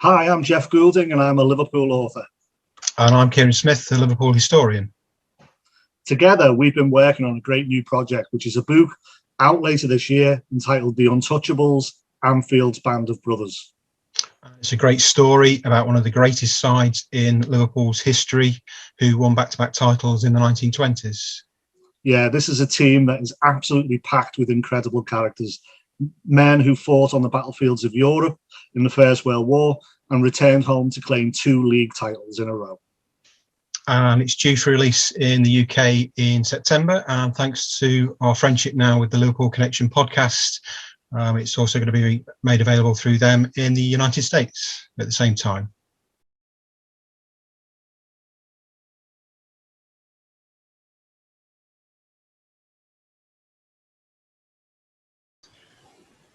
Hi, I'm Jeff Goulding and I'm a Liverpool author. And I'm Kieran Smith, the Liverpool historian. Together, we've been working on a great new project, which is a book out later this year entitled The Untouchables, Anfield's Band of Brothers. It's a great story about one of the greatest sides in Liverpool's history who won back-to-back titles in the 1920s. Yeah, this is a team that is absolutely packed with incredible characters. Men who fought on the battlefields of Europe in the First World War and returned home to claim 2 league titles in a row. And it's due for release in the UK in September. And thanks to our friendship now with the Liverpool Connection podcast, it's also going to be made available through them in the United States at the same time.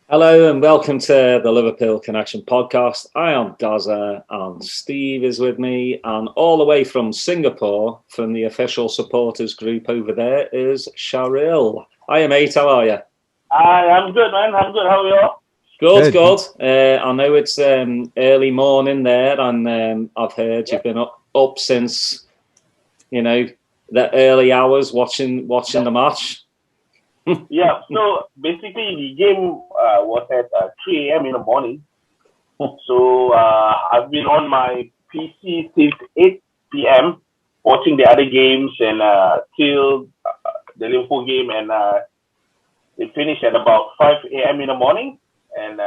Hello and welcome to the Liverpool Connection podcast. I am Daz and Steve is with me, and all the way from Singapore, from the official supporters group over there, is Shahril. Hiya mate, how are you? Hi, I'm good, man. I'm good. How are you all? Good. I know it's early morning there, and I've heard you've been up since, the early hours watching the match. Yeah, so basically the game was at 3 a.m. in the morning. So I've been on my PC since 8 p.m. watching the other games and till the Liverpool game, and it finished at about 5 a.m. in the morning, and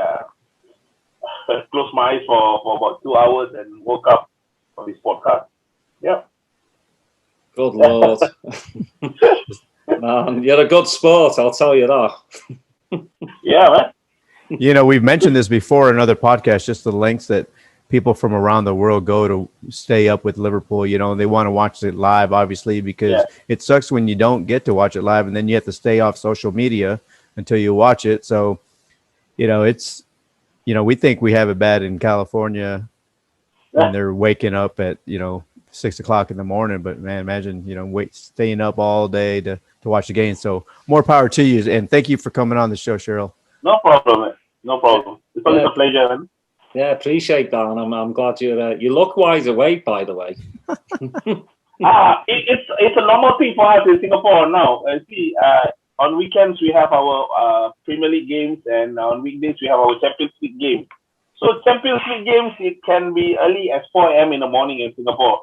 closed my eyes for about 2 hours and woke up for this podcast. Yeah. Good Lord. Man, you're a good sport, I'll tell you that. Yeah, man. We've mentioned this before in other podcasts, just the lengths that people from around the world go to stay up with Liverpool. They want to watch it live, obviously, because it sucks when you don't get to watch it live and then you have to stay off social media until you watch it. So, it's, we think we have it bad in California when they're waking up at, 6 o'clock in the morning, but man, imagine, staying up all day to watch the game. So more power to you. And thank you for coming on the show, Shahril. No problem, man. No problem. It's always a pleasure, man. Yeah, appreciate that. And I'm glad you look wide awake, by the way. It's a normal thing for us in Singapore now. On weekends we have our Premier League games, and on weekdays we have our Champions League games. So Champions League games, it can be early as 4 a.m. in the morning in Singapore.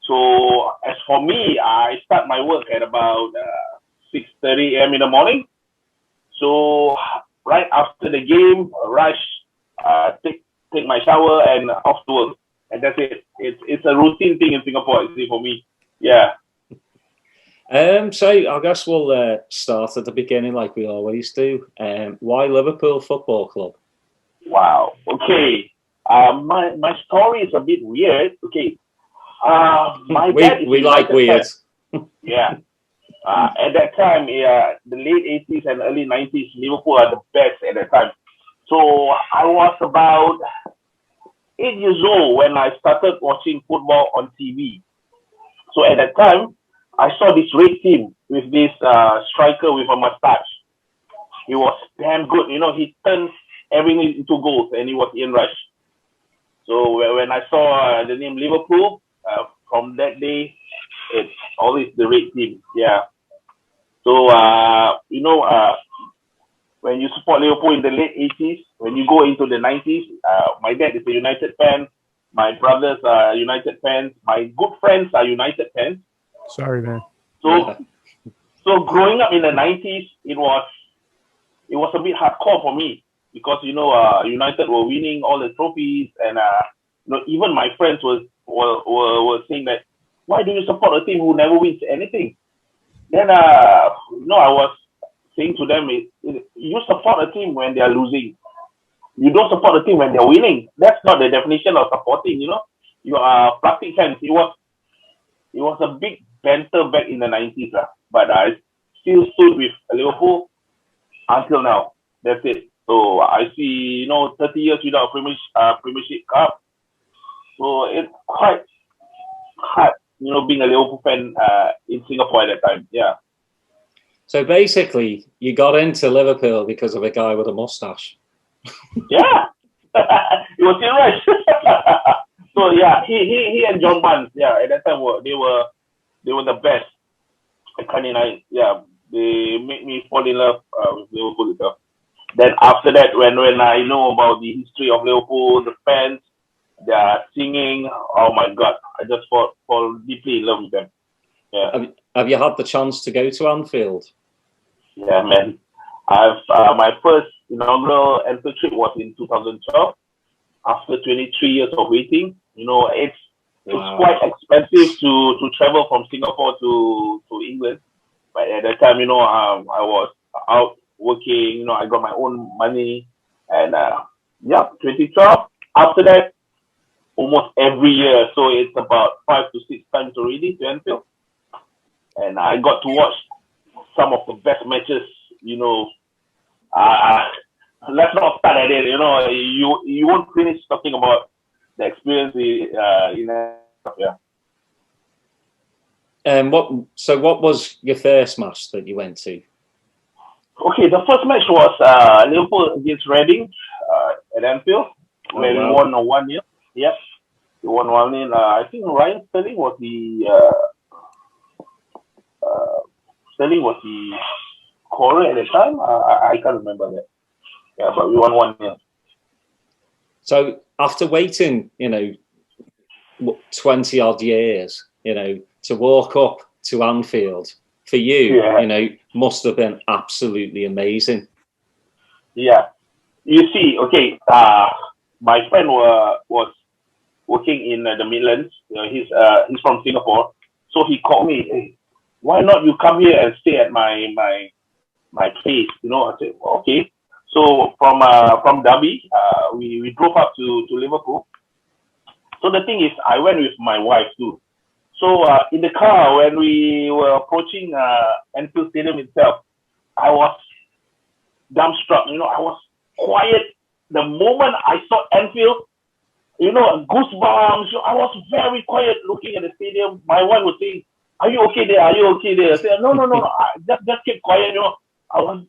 So as for me, I start my work at about 6:30 a.m. in the morning. So right after the game, rush, take my shower and off to work, and that's it. It's a routine thing in Singapore, for me. Yeah. So I guess we'll start at the beginning like we always do. Why Liverpool Football Club? Wow. Okay. My story is a bit weird. Okay. My dad is we like weird. Yeah. At that time, the late 80s and early 90s, Liverpool are the best at that time. So I was about 8 years old when I started watching football on TV. So at that time, I saw this red team with this striker with a mustache. He was damn good. He turned everything into goals, and he was Ian Rush. So when I saw the name Liverpool, from that day, it's always the red team. Yeah. So, when you support Liverpool in the late 80s, when you go into the 90s, my dad is a United fan. My brothers are United fans. My good friends are United fans. Sorry, man. So growing up in the 90s, it was a bit hardcore for me because, United were winning all the trophies, and, even my friends were saying that, why do you support a team who never wins anything? Then, I was saying to them, you support a team when they are losing. You don't support a team when they're winning. That's not the definition of supporting, You are plastic fans. It was a big banter back in the 90s, but I still stood with Liverpool until now. That's it. So I see, 30 years without a Premiership Cup. So it's quite hard, being a Liverpool fan in Singapore at that time. Yeah. So basically, you got into Liverpool because of a guy with a mustache. Yeah. It was Ian Rush. he and John Barnes, at that time they were the best. They made me fall in love with Liverpool itself. Then after that, when I know about the history of Liverpool, the fans, their singing, oh my God, I just fall deeply in love with them. Yeah. Have you had the chance to go to Anfield? Yeah, man. My first inaugural Anfield trip was in 2012. After 23 years of waiting, it's quite expensive to travel from Singapore to England. But at that time, I was out working. I got my own money, and 2012. After that, almost every year. So it's about 5 to 6 times already to Anfield, and I got to watch some of the best matches. Let's not start at it. You won't finish talking about the experience What was your first match that you went to? Okay, the first match was Liverpool against Reading at Anfield, where we won 1-0. Yep, we won 1-0. I think Ryan Sterling was the scorer at the time. I can't remember that. Yeah, but we won 1-0. So after waiting, 20 odd years, to walk up to Anfield for you, must have been absolutely amazing. Yeah. You see, okay, my friend was working in the Midlands. He's from Singapore. So he called me, hey, why not you come here and stay at my place? I said, okay. So from Derby, we drove up to Liverpool. So the thing is, I went with my wife too. So in the car, when we were approaching Anfield Stadium itself, I was dumbstruck. I was quiet. The moment I saw Anfield, goosebumps. I was very quiet looking at the stadium. My wife was saying, "Are you okay there? Are you okay there?" I said, "No. Just keep quiet." I was.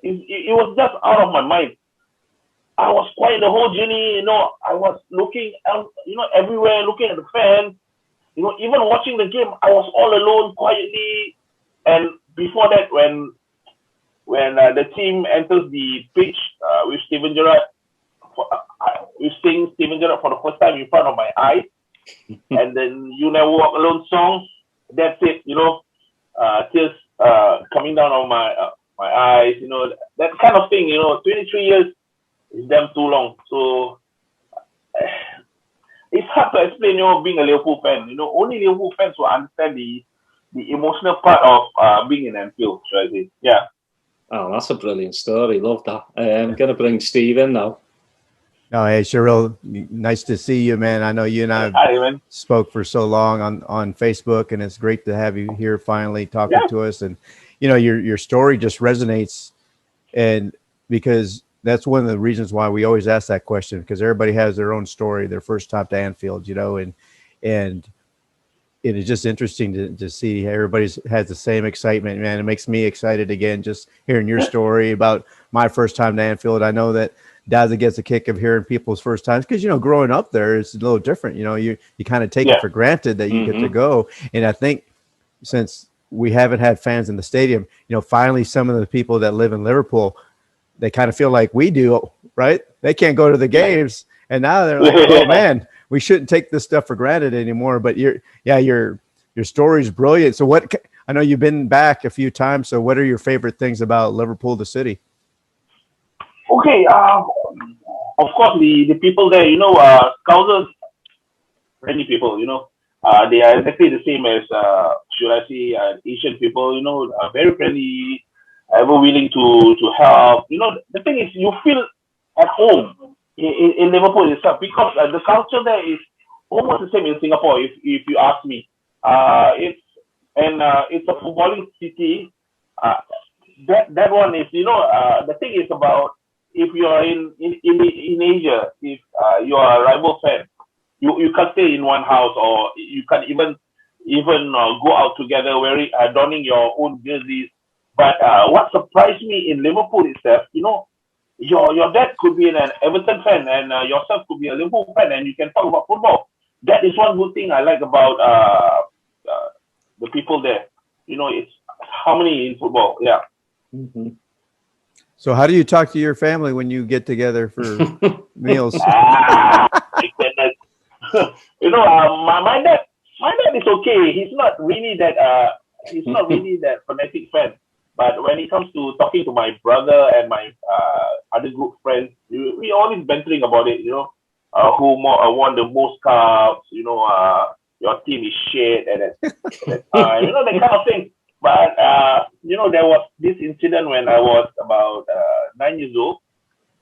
It was just out of my mind. I was quiet the whole journey. I was looking, everywhere, looking at the fans. Even watching the game, I was all alone, quietly. And before that, when the team enters the pitch with Steven Gerrard, we've seen Steven Gerrard for the first time in front of my eyes. And then "You Never Walk Alone" song. That's it. Tears coming down on my eyes. That kind of thing. 23 years is damn too long. So it's hard to explain, being a Liverpool fan. Only Liverpool fans will understand the emotional part of being in Anfield, should I say. Yeah. Oh, that's a brilliant story. Love that. I'm going to bring Steve in now. Oh, hey, Shahril, nice to see you, man. I know you and I spoke for so long on Facebook, and it's great to have you here finally talking to us. And, your story just resonates, and because that's one of the reasons why we always ask that question, because everybody has their own story, their first time to Anfield, and it is just interesting to see everybody has the same excitement, man. It makes me excited again, just hearing your story about my first time to Anfield. I know that Daz gets a kick of hearing people's first times because, growing up there, it's a little different. You kind of take it for granted that you get to go. And I think since we haven't had fans in the stadium, finally some of the people that live in Liverpool, they kind of feel like we do, right? They can't go to the games. And now they're like, oh man, we shouldn't take this stuff for granted anymore. But your story is brilliant. So I know you've been back a few times. So what are your favorite things about Liverpool, the city? Okay. Of course, the people there, Scousers, friendly people, they are exactly the same as, should I say, Asian people, very friendly, ever willing to help. The thing is, you feel at home in Liverpool itself, because the culture there is almost the same in Singapore, if you ask me. It's a footballing city. That one is, the thing is about, if you are in Asia, if you are a rival fan, you can't stay in one house, or you can't even go out together donning your own jerseys. But what surprised me in Liverpool itself, your dad could be an Everton fan, and yourself could be a Liverpool fan, and you can talk about football. that is one good thing I like about the people there. It's harmony in football. Yeah. Mm-hmm. So how do you talk to your family when you get together for meals? My goodness. My dad is okay. He's not really that fanatic fan. But when it comes to talking to my brother and my other group friends, we always bantering about it. Who won the most cups? Your team is shit at that time. That kind of thing. But there was this incident when I was about 9 years old.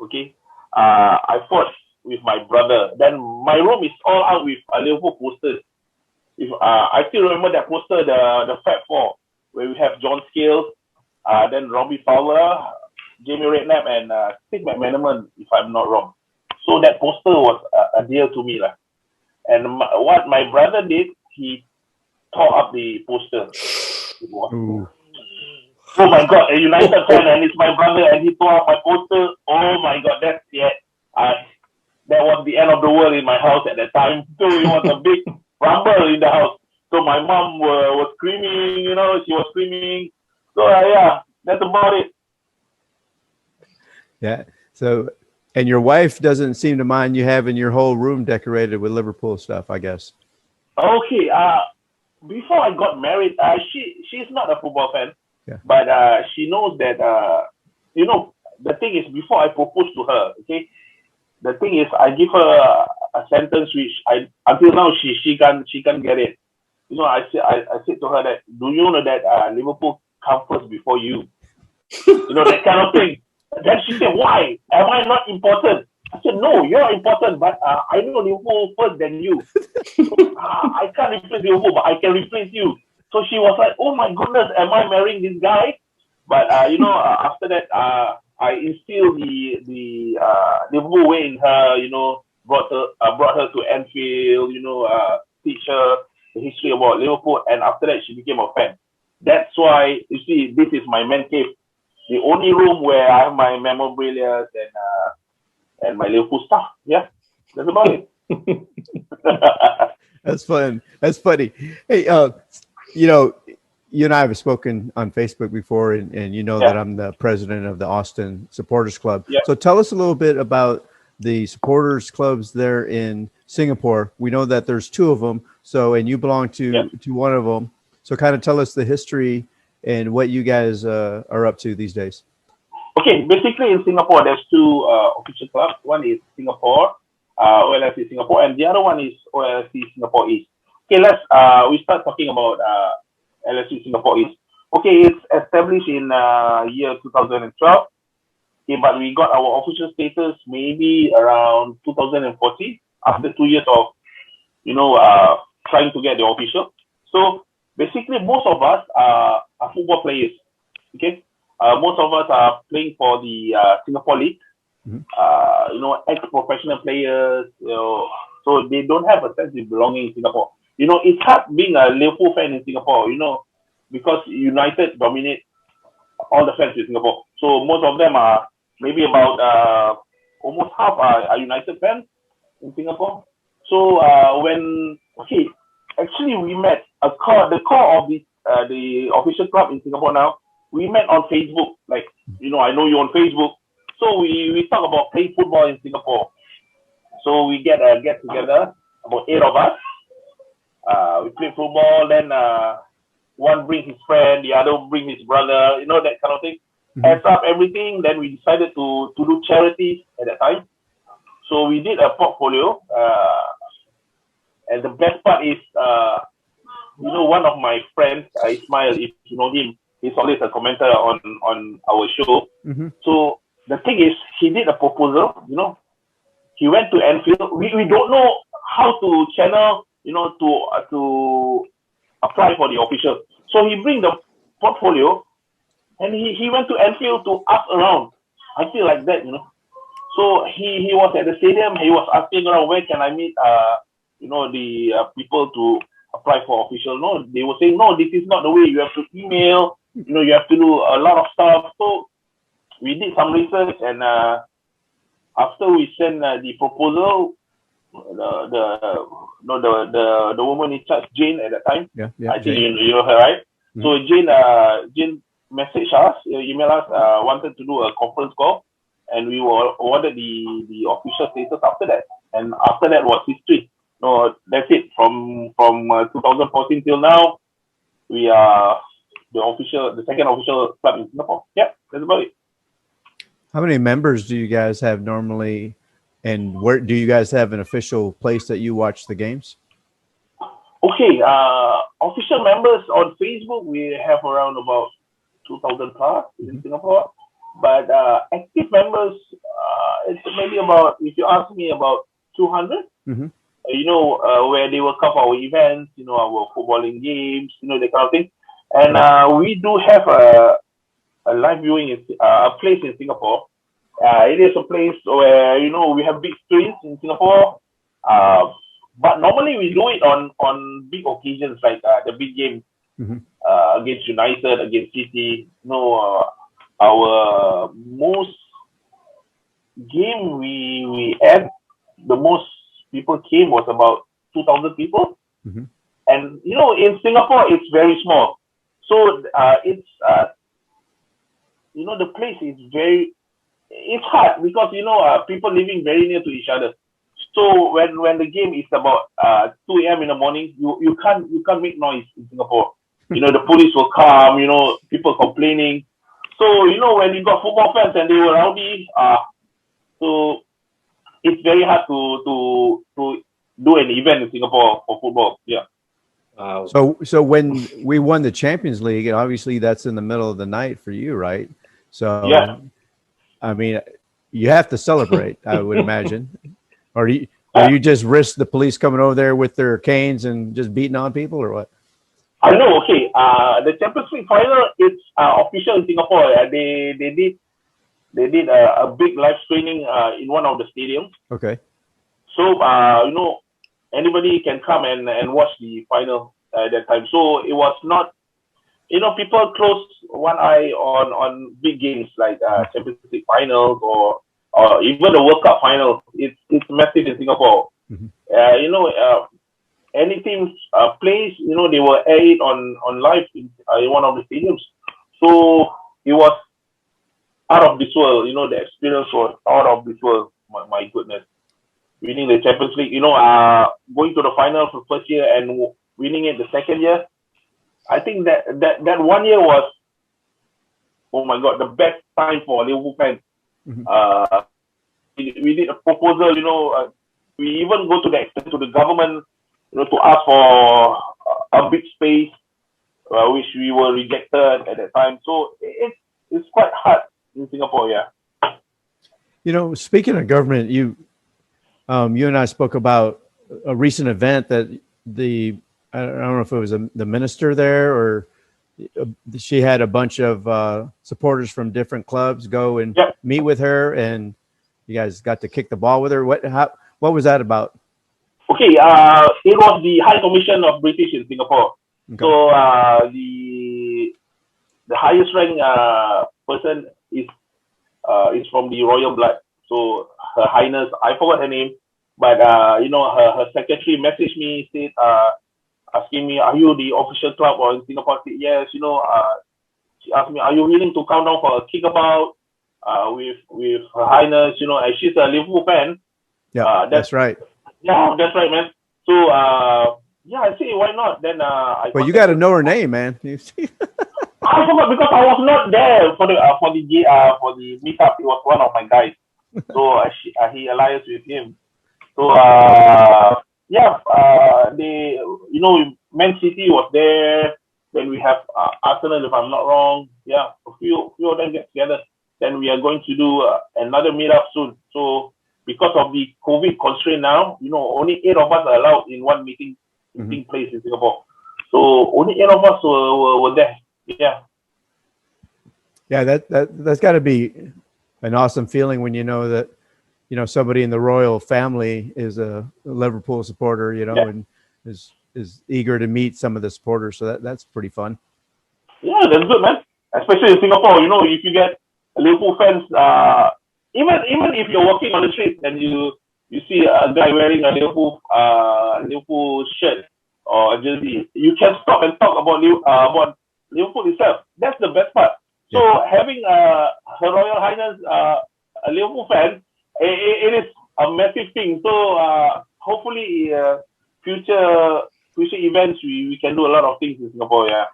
Okay, I fought with my brother. Then my room is all out with Liverpool posters. I still remember that poster, the Fab Four, where we have John Scales, then Robbie Fowler, Jamie Redknapp, and Steve McManaman, if I'm not wrong. So that poster was a deal to me, lah. And what my brother did, he tore up the poster. Oh my God, a United fan, and it's my brother, and he tore up my poster. Oh my God, that's it. That was the end of the world in my house at that time. So it was a big rumble in the house. So my mom was screaming, she was screaming. So yeah, that's about it. Yeah. So, and your wife doesn't seem to mind you having your whole room decorated with Liverpool stuff, I guess. Okay. Before I got married, she's not a football fan, yeah. But she knows that the thing is, before I propose to her, okay, the thing is I give her a sentence which until now she can't get it. I said to her that, do you know that Liverpool comes first before you? That kind of thing. Then she said, why? Am I not important? I said, no, you're important, but I know Liverpool first than you. I can't replace Liverpool, but I can replace you. So she was like, oh my goodness, am I marrying this guy? But after that, I instilled the Liverpool way in her. Brought her to Anfield. Teach her the history about Liverpool, and after that, she became a fan. That's why you see, this is my man cave, the only room where I have my memorabilia and my Liverpool stuff. Yeah, that's about it. That's fun. That's funny. Hey, you and I have spoken on Facebook before, and that I'm the president of the Austin Supporters Club. Yeah. So tell us a little bit about the supporters clubs there in Singapore. We know that there's two of them. So, and you belong to one of them. So kind of tell us the history and what you guys are up to these days. Okay, basically in Singapore, there's two official clubs. One is Singapore, OLSC Singapore, and the other one is OLSC Singapore East. Okay, we start talking about OLSC Singapore East. Okay, it's established in year 2012. Okay, but we got our official status maybe around 2014 after 2 years of trying to get the official. So basically, most of us are football players. Okay, most of us are playing for the Singapore League. Mm-hmm. Ex-professional players. So they don't have a sense of belonging in Singapore. It's hard being a Liverpool fan in Singapore. Because United dominate all the fans in Singapore. So most of them are maybe about almost half are United fans in Singapore. So actually we met the core of the official club in Singapore now. We met on Facebook. Like, I know you on Facebook. So we talk about playing football in Singapore. So we get together, about 8 of us. We play football, then one bring his friend, the other bring his brother, that kind of thing. Mm-hmm. Adds up everything, then we decided to do charities at that time. So we did a portfolio, and the best part is, one of my friends, Ismail, if you know him, he's always a commenter on our show. Mm-hmm. So the thing is, he did a proposal, he went to Anfield. We don't know how to channel, to apply for the official. So he bring the portfolio, and he went to Anfield to ask around. I feel like that, So he was at the stadium. He was asking around, where can I meet, the people to apply for official. No, they were saying, no, this is not the way. You have to email. You have to do a lot of stuff. So we did some research, and after we sent the proposal, the woman in charge, Jane, at that time. Yeah. I think Jane. you know her, right? Mhm. So Jane messaged us, emailed us, wanted to do a conference call, and we were awarded the official status after that. And after that was history. No, that's it. From 2014 till now, we are the second official club in Singapore. Yeah, that's about it. How many members do you guys have normally, and where do you guys have an official place that you watch the games? Okay, official members on Facebook, we have around about 2,000 plus in Singapore. But active members, it's maybe about, if you ask me, about 200. Mm-hmm. Where they will come for our events, our footballing games, that kind of thing. And we do have a live viewing, a place in Singapore. It is a place where, we have big screens in Singapore. But normally we do it on big occasions, like the big games against United, against City. Our most game we had, the most people came was about 2,000 people. Mm-hmm. And, in Singapore, it's very small. So it's, the place is it's hard because, people living very near to each other. So when the game is about 2 a.m. in the morning, you can't make noise in Singapore. The police will come, people complaining. So, when you got football fans and they were rowdy, so it's very hard to do an event in Singapore for football. Yeah. Wow. So when we won the Champions League, and obviously that's in the middle of the night for you, right? So yeah. I mean, you have to celebrate, I would imagine. Or you just risk the police coming over there with their canes and just beating on people, or what? I know. Okay. The Champions League final, it's official in Singapore. They did a big live screening in one of the stadiums. Okay. So anybody can come and watch the final at that time. So it was not, people close one eye on big games like Champions League finals or even the World Cup final. It's massive in Singapore. Mm-hmm. Any team plays, they will air it on live in one of the stadiums. So it was out of this world. The experience was out of this world. My goodness. Winning the Champions League, going to the final for the first year and winning it the second year. I think that 1 year was, oh my God, the best time for Liverpool fans. Mm-hmm. We did a proposal, we even go to the extent to the government, to ask for a big space, which we were rejected at that time. So it's quite hard in Singapore, yeah. Speaking of government, you and I spoke about a recent event that I don't know if it was the minister there or she had a bunch of supporters from different clubs go and meet with her, and you guys got to kick the ball with her. What was that about? Okay, it was the High Commission of British in Singapore. Okay. So the highest ranked person is from the royal blood. So Her Highness, I forgot her name, but her secretary messaged me, said asking me, "Are you the official club or in Singapore?" I said, "Yes." She asked me, "Are you willing to come down for a kickabout with Her Highness?" And she's a Liverpool fan. Yeah, that's right. Yeah, that's right, man. So, I say, why not? Then, but you got to know her name, man. I forgot because I was not there for the meetup. It was one of my guys, so he alliance with him. So, they, Man City was there. Then we have Arsenal, if I'm not wrong. Yeah, a few of them get together. Then we are going to do another meetup soon. So, because of the COVID constraint now, only 8 of us are allowed in one meeting place in Singapore. So only 8 of us were there. Yeah. Yeah, that's got to be an awesome feeling when you know that, somebody in the royal family is a Liverpool supporter, and is eager to meet some of the supporters. So that's pretty fun. Yeah, that's good, man. Especially in Singapore, if you get Liverpool fans, even if you're walking on the street and you you see a guy wearing a Liverpool shirt or a jersey, you can stop and talk about Liverpool itself. That's the best part. So having Her Royal Highness a Liverpool fan, it is a massive thing. So hopefully future events we can do a lot of things in Singapore. Yeah.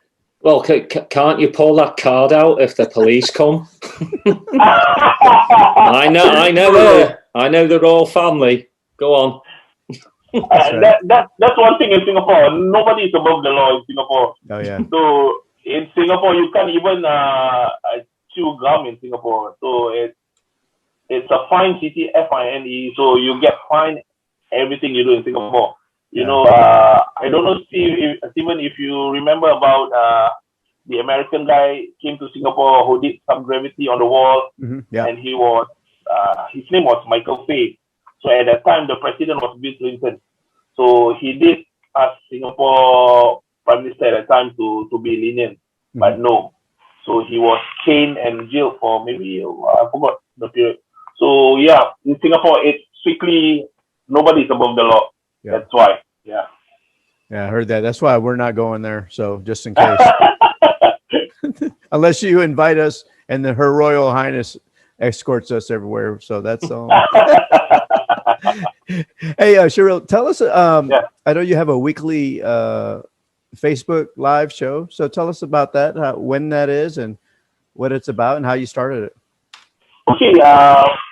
Well, can't you pull that card out if the police come? I know the royal family. Go on. That's one thing in Singapore. Nobody is above the law in Singapore. Oh yeah. So in Singapore, you can't even chew gum in Singapore. So it's a fine city, FINE. So you get fined everything you do in Singapore. You know, I don't know, Steven, if you remember about the American guy came to Singapore who did some graffiti on the wall, and he was his name was Michael Fay. So at that time, the president was Bill Clinton. So he did ask Singapore Prime Minister at that time to be lenient, but no. So he was caned and jailed for maybe, I forgot the period. So yeah, in Singapore, it's strictly nobody is above the law. Yeah. That's why. Yeah. Yeah, I heard that. That's why we're not going there. So just in case, unless you invite us and Her Royal Highness escorts us everywhere. So that's all. Hey, Shahril, tell us. I know you have a weekly Facebook live show. So tell us about that, when that is, and what it's about, and how you started it. Okay,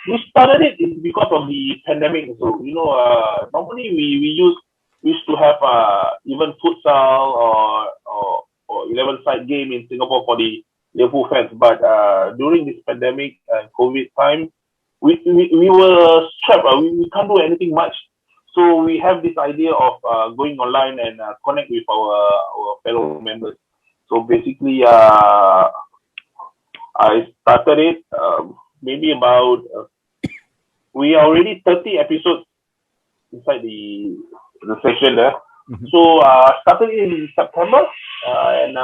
we started it because of the pandemic. So normally we used to have even futsal or 11-side game in Singapore for the Liverpool fans. But during this pandemic and COVID time, we were strapped. We can't do anything much. So we have this idea of going online and connect with our fellow members. So basically, I started it maybe about, we are already 30 episodes inside the section there. So started in September, and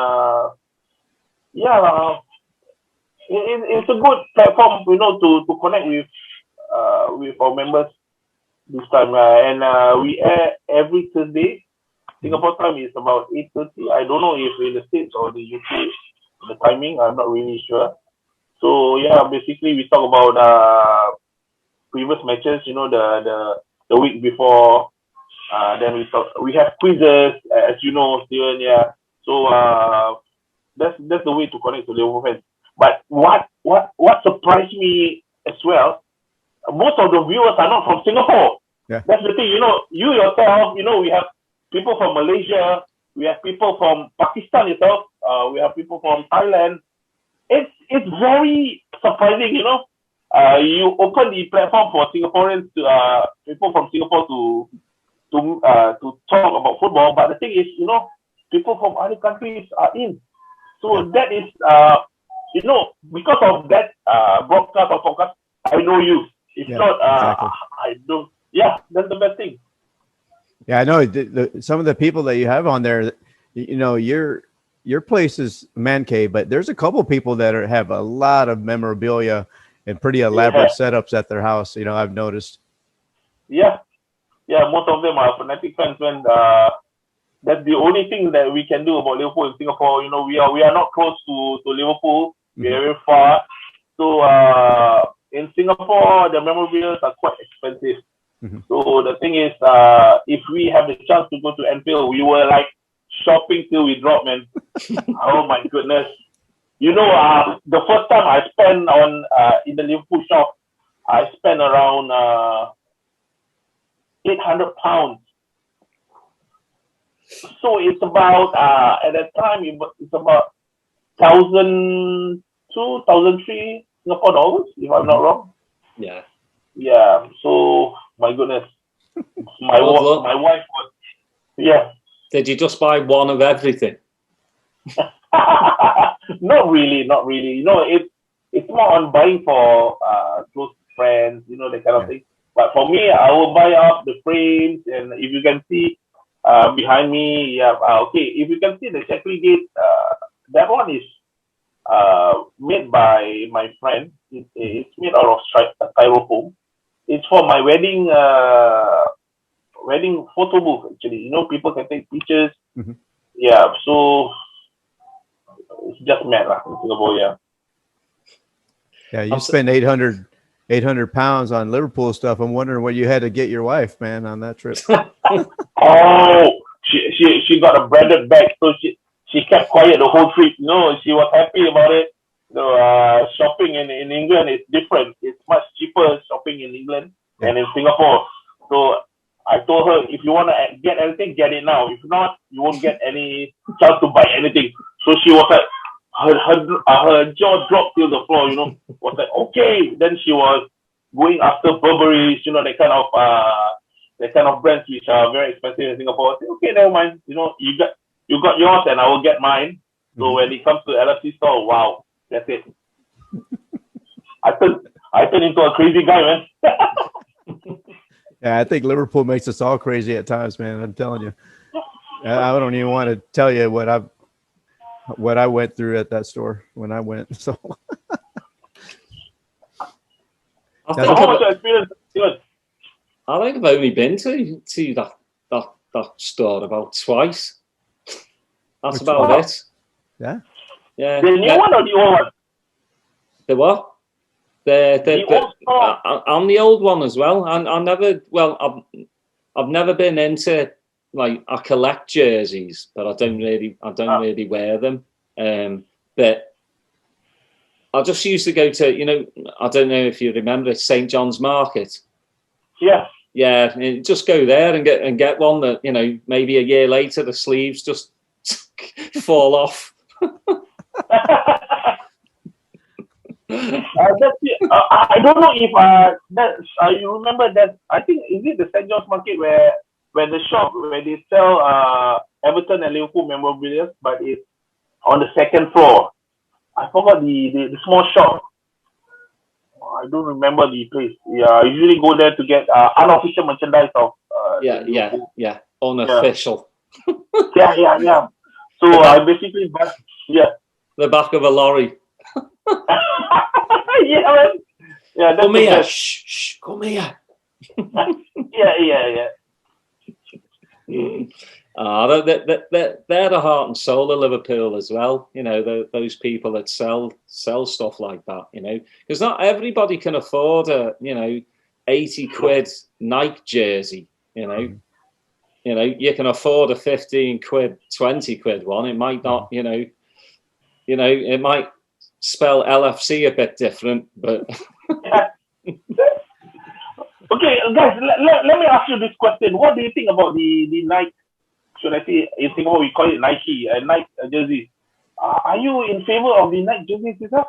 it's a good platform, to connect with our members this time. And we air every Thursday. Singapore time is about 8:30. I don't know if in the States or the UK the timing. I'm not really sure. So yeah, basically we talk about previous matches. The week before. Then we have quizzes, as you know, Steven. Yeah. So that's the way to connect to Liverpool fans. But what surprised me as well, most of the viewers are not from Singapore. Yeah. That's the thing. You yourself, we have people from Malaysia, we have people from Pakistan itself, we have people from Thailand. It's very surprising, you open the platform for Singaporeans to people from Singapore to talk about football, but the thing is, people from other countries are in. So that is, because of that broadcast or podcast, I know you. If not, exactly. I don't. Yeah, that's the best thing. Yeah, I know. Some of the people that you have on there, your place is man cave, but there's a couple people that have a lot of memorabilia and pretty elaborate setups at their house. I've noticed. Yeah, most of them are fanatic fans, and that's the only thing that we can do about Liverpool in Singapore. We are not close to Liverpool. We are very far. So in Singapore, the memorabilia are quite expensive. So the thing is, if we have the chance to go to Anfield, we were like shopping till we drop, man. Oh my goodness. The first time I spent on in the Liverpool shop, I spent around £800. So it's about at that time it's about 1,200, 1,300 Singapore dollars, if I'm not wrong. Yeah. Yeah. So my goodness, my wife was. Yeah. Did you just buy one of everything? Not really. It's more on buying for close friends, that kind of thing. But for me, I will buy up the frames, and if you can see behind me, okay. If you can see the Shahril gate, that one is made by my friend. It's made out of styrofoam. it's for my wedding wedding photo booth. Actually, people can take pictures. Mm-hmm. Yeah, so it's just mad lah in Singapore. Yeah. Yeah, you spend 800 pounds on Liverpool stuff. I'm wondering what you had to get your wife, man, on that trip. Oh, she got a branded bag, so she kept quiet the whole trip. She was happy about it. Shopping in England is different. It's much cheaper shopping in England than in Singapore. So I told her, if you want to get anything, get it now. If not, you won't get any chance to buy anything. So she was like, her jaw dropped to the floor. Was like, okay. Then she was going after Burberry's, that kind of brands which are very expensive in Singapore. I said, okay, never mind. You got yours and I will get mine. So when it comes to LFC store, wow, that's it. I turned into a crazy guy, man. Yeah, I think Liverpool makes us all crazy at times, man. I'm telling you. I don't even want to tell you what I went through at that store when I went. So I think I've only been to that store about twice. That's about it. Yeah. The new one or the old one? The what? I'm the old one as well. I've never been into, like, I collect jerseys, but I don't really wear them. But I just used to go to, I don't know if you remember St. John's Market. Yeah. Yeah, just go there and get one that, maybe a year later the sleeves just fall off. I don't know if you remember that. I think, is it the St. John's Market where the shop where they sell Everton and Liverpool memorabilia, but it's on the second floor. I forgot the small shop. I don't remember the place. Yeah, I usually go there to get unofficial merchandise of. Unofficial. Yeah. So I basically buy. Yeah. The back of a lorry. Yeah, man. Yeah, that's come here. Shh, come here. Yeah. They're the heart and soul of Liverpool as well. Those people that sell stuff like that. Because not everybody can afford a 80 quid Nike jersey. You can afford a 15 quid, 20 quid one. It might not. It might spell LFC a bit different, but. Okay, guys, let me ask you this question. What do you think about the Nike? Should I say, in Singapore we call it Nike jerseys? Are you in favor of the Nike jerseys itself?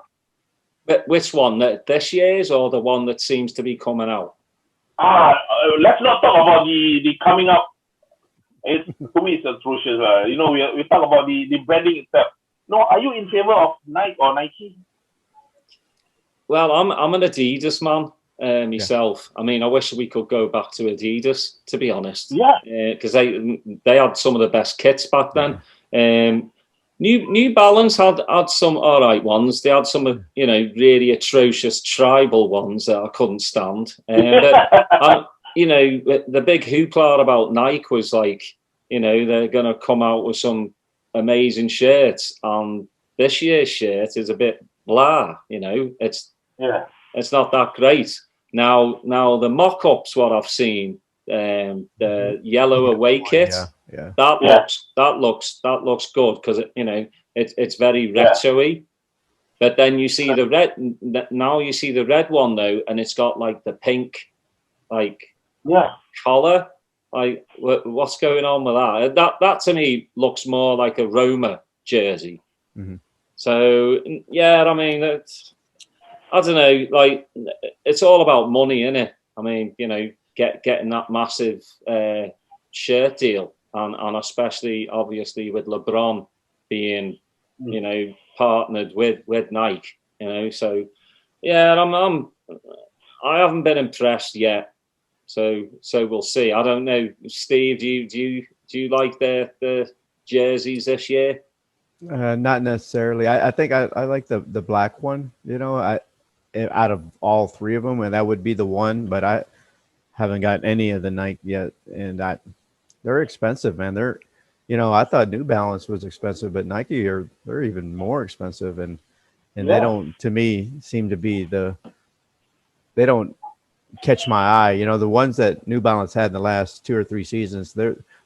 But which one? This year's or the one that seems to be coming out? Let's not talk about the coming up. To me, it's atrocious. We talk about the branding itself. No, are you in favor of Nike or Nike? Well, I'm an Adidas man myself. Yeah. I mean, I wish we could go back to Adidas, to be honest. Yeah. Because they had some of the best kits back then. New Balance had some all right ones. They had some, really atrocious tribal ones that I couldn't stand. But the big hoopla about Nike was like, they're going to come out with some amazing shirts, and this year's shirt is a bit blah. It's not that great. Now the mock-ups, what I've seen, the yellow away kit, that looks good because it's very retro-y. But then you see the red. Now you see the red one though, and it's got like the pink, collar. Like, what's going on with that? That to me looks more like a Roma jersey. Mm-hmm. So yeah, I mean, I don't know. Like, it's all about money, isn't it? I mean, getting that massive shirt deal, and especially obviously with LeBron being, partnered with Nike. So yeah, I haven't been impressed yet. So we'll see. I don't know, Steve. Do you like the jerseys this year? Not necessarily. I think I like the black one. out of all three of them, and that would be the one. But I haven't got any of the Nike yet, and they're expensive, man. I thought New Balance was expensive, but Nike they're even more expensive, and they don't, to me, seem to be they don't catch my eye. The ones that New Balance had in the last 2 or 3 seasons,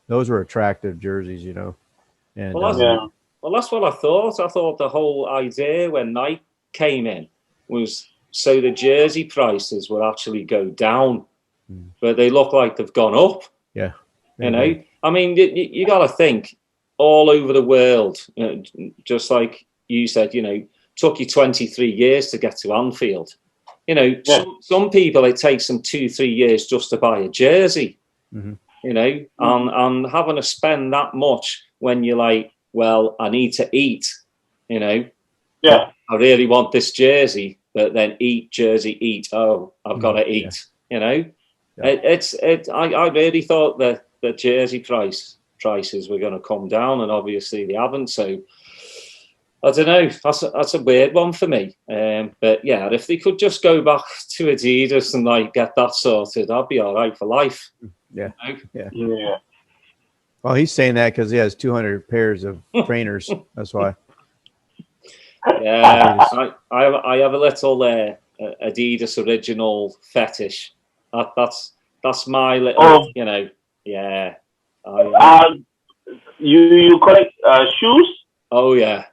those were attractive jerseys, And well, that's what I thought. I thought the whole idea when Nike came in was so the jersey prices would actually go down, but they look like they've gone up. Yeah. I mean, you got to think all over the world, just like you said, took you 23 years to get to Anfield. Some people, it takes them 2-3 years just to buy a jersey, and having to spend that much when you're like, well, I need to eat, I really want this jersey, but then eat. Oh, I've got to eat, I really thought that the jersey prices were going to come down, and obviously they haven't. So I don't know. That's a weird one for me. But yeah, if they could just go back to Adidas and get that sorted, I'd be all right for life. Yeah. Yeah. Well, he's saying that because he has 200 pairs of trainers. That's why. Yeah, I have a little Adidas original fetish. That's my little, Yeah. You collect shoes? Oh yeah.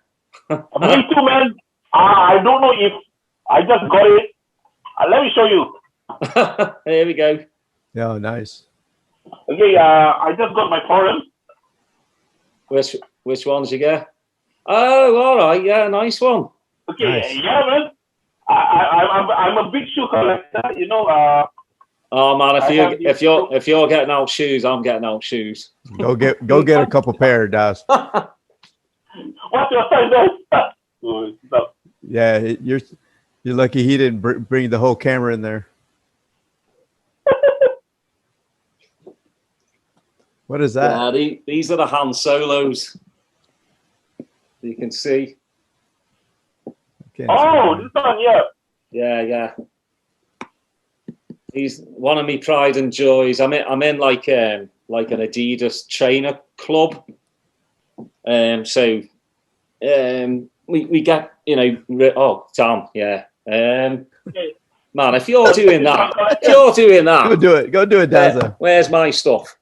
Me too, man. I don't know if I just got it. Let me show you. Here we go. Oh, nice. Okay, I just got my forum. Which ones you get? Oh, all right. Yeah, nice one. Okay, nice. Yeah, man. I'm a big shoe collector. Oh man, if you're getting out shoes, I'm getting out shoes. Go get a couple pair, Daz. What's your size? Yeah, you're lucky he didn't bring the whole camera in there. What is that? Yeah, these are the Han Solos. You can see. This one, yeah. Yeah. He's one of me pride and joys. I'm in like an Adidas trainer club. So we get oh damn yeah. Man, if you're doing that, Go do it, Daza. Where's my stuff?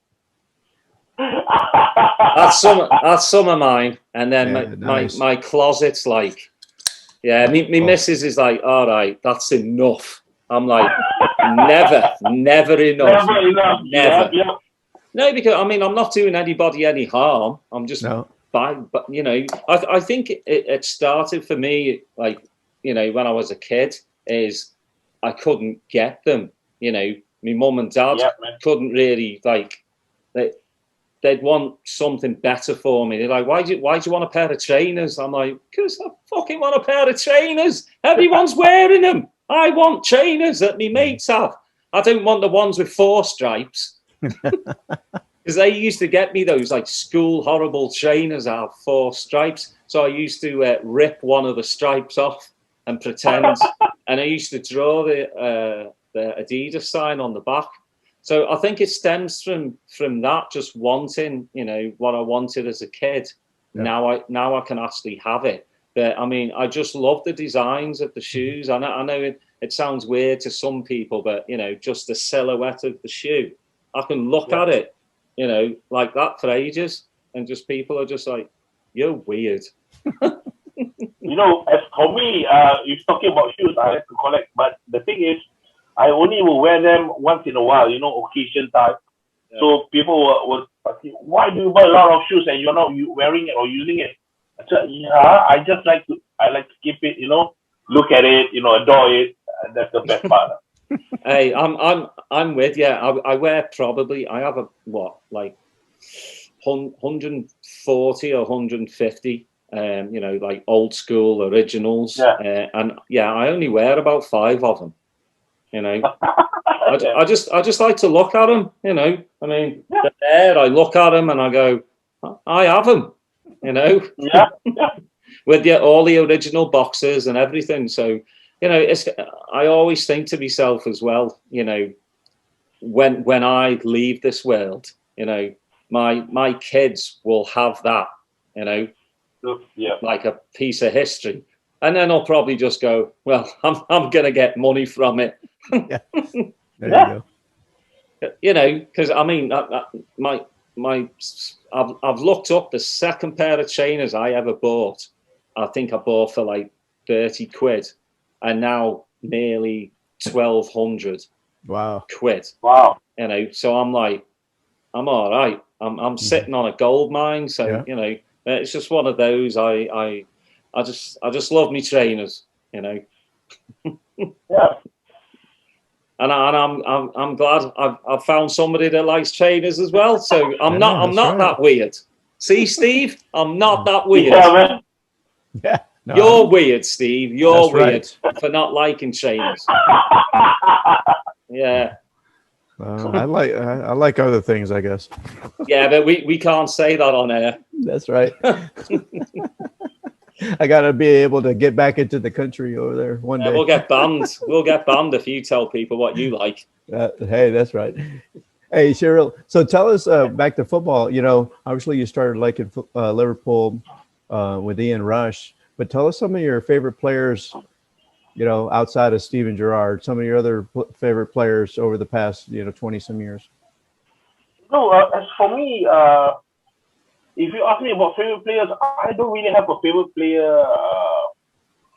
That's some of mine, and then my closet's like, me missus is like, all right, that's enough. I'm like, never enough. Never. Yeah. No, because I'm not doing anybody any harm. I'm just fine. But I think it started for me when I was a kid is I couldn't get them. My mum and dad couldn't really they'd want something better for me. They're like, why do you want a pair of trainers? I'm like, because I fucking want a pair of trainers. Everyone's wearing them. I want trainers that me mates have. I don't want the ones with 4 stripes. Because they used to get me those school horrible trainers that have 4 stripes. So I used to rip one of the stripes off and pretend. And I used to draw the Adidas sign on the back. So I think it stems from that, just wanting, what I wanted as a kid. Yeah. Now I can actually have it. But I just love the designs of the shoes. I know it sounds weird to some people, but just the silhouette of the shoe. I can look at it, like that for ages, and just people are just like, "You're weird." As for me, you're talking about shoes, I have to collect. But the thing is, I only will wear them once in a while, occasion type. Yeah. So people will say, why do you buy a lot of shoes and you're not wearing it or using it? I said, I just like to keep it, look at it, adore it. And that's the best part. Hey, I'm with you. I wear I have 140 or 150, old school originals. Yeah. I only wear about 5 of them. I just like to look at them. They're there. I look at them and I go, I have them. With all the original boxes and everything. So you know, I always think to myself as well, you know, when I leave this world, you know, my kids will have that, you know, like a piece of history. And then I'll probably just go, well, I'm going to get money from it. Yeah. There you go. You know, because I mean, I've looked up the second pair of trainers I ever bought. I think I bought for like 30 quid, and now nearly 1,200 quid. Wow. You know, so I'm like, I'm all right. I'm sitting on a gold mine. So, you know, it's just one of those. I just love me trainers, you know. Yeah. And I'm glad I've found somebody that likes trainers as well. So I'm not that weird. See, Steve, I'm not that weird. Yeah, man. Yeah. No, You're weird, Steve. You're weird right. for not liking trainers. Yeah. I like other things, I guess. Yeah, but we can't say that on air. That's right. I gotta be able to get back into the country over there one day. We'll get banned. We'll get banned if you tell people what you like. Hey, that's right. Hey, Shahril. So tell us back to football. You know, obviously you started liking Liverpool with Ian Rush, but tell us some of your favorite players. You know, outside of Steven Gerrard, some of your other favorite players over the past 20-some years. No, as for me, if you ask me about favorite players, I don't really have a favorite player.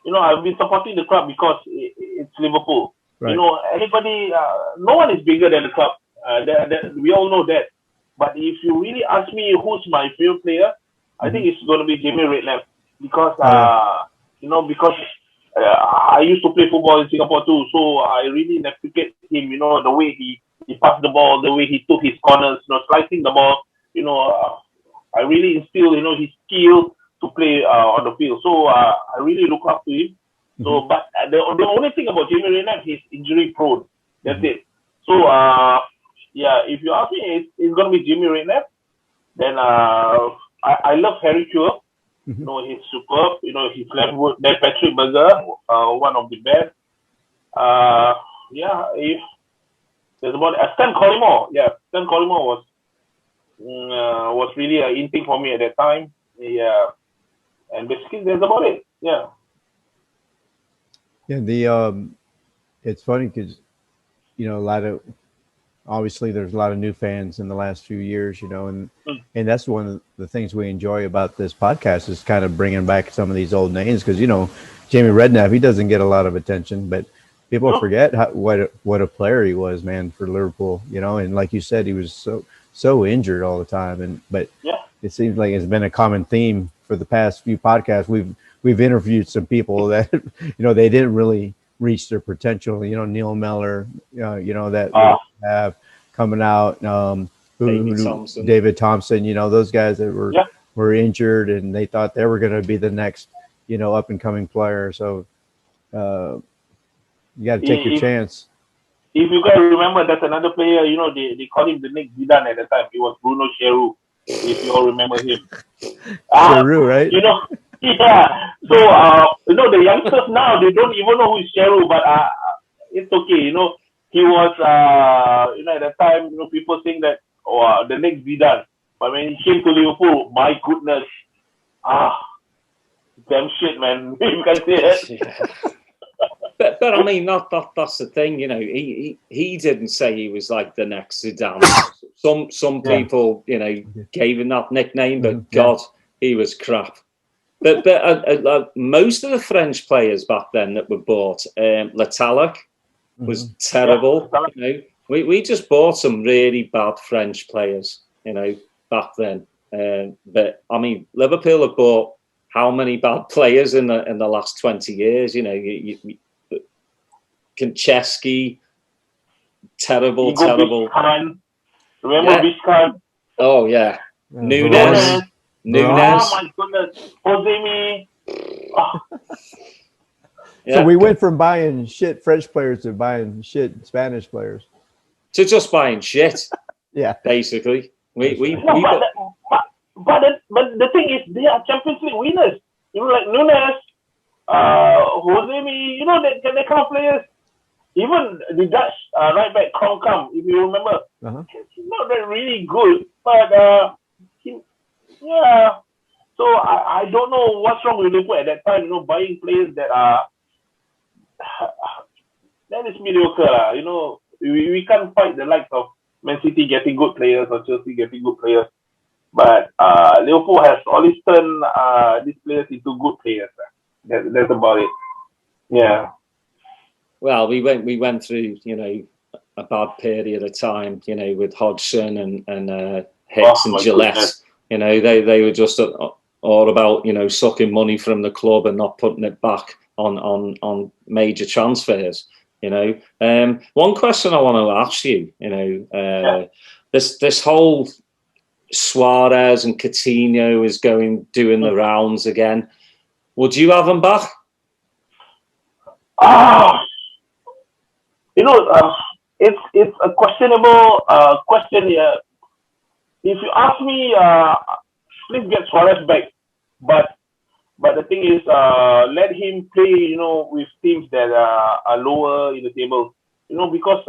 You know, I've been supporting the club because it's Liverpool. Right. You know, anybody, no one is bigger than the club. We all know that. But if you really ask me who's my favorite player, I think it's going to be Jamie Redknapp because, you know, because I used to play football in Singapore too, so I really appreciate him. You know, the way he passed the ball, the way he took his corners, you know, slicing the ball. You know, I really instill, you know, his skill to play on the field. So I really look up to him. So, but the only thing about Jamie Redknapp, he's injury prone. That's it. So, yeah, if you ask me, it's going to be Jamie Redknapp. Then I love Harry Kewell. You know, he's superb. You know, his left foot. Then Patrick Berger, one of the best. Yeah, there's about Stan Collymore. Yeah, Stan Collymore was really an in thing for me at that time. Yeah, and basically that's about it. Yeah. Yeah, it's funny because obviously there's a lot of new fans in the last few years, and that's one of the things we enjoy about this podcast is kind of bringing back some of these old names because Jamie Redknapp, he doesn't get a lot of attention, but people forget what a player he was, man, for Liverpool, and like you said, he was so injured all the time, but it seems like it's been a common theme for the past few podcasts. We've interviewed some people that they didn't really reach their potential. Neil Mellor, that we have coming out. David Thompson. Those guys that were injured and they thought they were going to be the next, up and coming player. So you got to take your chance. If you guys remember, that's another player. They called him the next Zidane at the time. It was Bruno Shahril. If you all remember him. Shahril, right? Yeah. So, the youngsters now, they don't even know who is Shahril, but it's okay. He was, at that time, people saying that, the next Zidane. But when he came to Liverpool, my goodness. Damn shit, man. You can say that. But I mean, that's the thing, he didn't say he was like the next Zidane. Some people, gave him that nickname, but God, he was crap. But most of the French players back then that were bought, Latalac was terrible. We just bought some really bad French players, back then. But I mean, Liverpool have bought how many bad players in the last 20 years? Konchesky, terrible. Biscan. Remember Biscan? Oh yeah, Nunes. Oh my goodness, Jose. So we went from buying shit French players to buying shit Spanish players. To just buying shit. Yeah, basically. But the thing is, they are Champions League winners. Like Nunes, Jose, you know, that kind of players. Even the Dutch right back Kronkam, if you remember, he's not that really good, but yeah. So I don't know what's wrong with Liverpool at that time. You know, buying players that are that is mediocre. You know, we can't fight the likes of Man City getting good players or Chelsea getting good players. But Liverpool has always turned these players into good players. That's about it. Yeah. Well, we went through, you know, a bad period of time, you know, with Hodgson and Hicks and Gillette. Goodness. You know, they were just all about, you know, sucking money from the club and not putting it back on major transfers. You know, one question I want to ask you, you know, this whole Suarez and Coutinho is doing the rounds again. Would you have them back? You know, it's a questionable question here. If you ask me, please get Suarez back, but the thing is, let him play, you know, with teams that are lower in the table. You know, because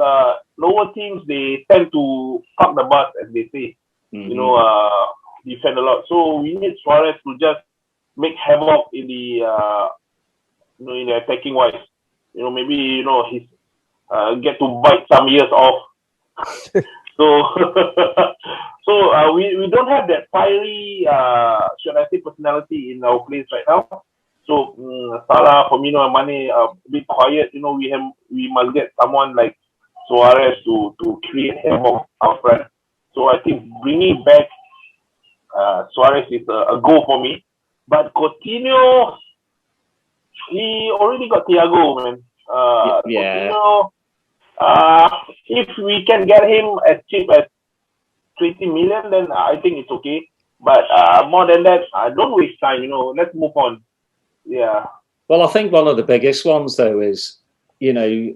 lower teams, they tend to fuck the bus, as they say. You know, defend a lot. So we need Suarez to just make havoc in the you know, in the attacking wise. You know, maybe, you know, he's get to bite some years off. So we don't have that fiery should I say personality in our place right now. So Salah, Firmino, and Mane are a bit quiet. You know, we must get someone like Suarez to create havoc out front. So I think bringing back Suarez is a goal for me. But Coutinho, he already got Thiago, man. Coutinho, if we can get him as cheap as 20 million, then I think it's okay. But more than that, don't waste time. You know, let's move on. Yeah. Well, I think one of the biggest ones, though, is, you know,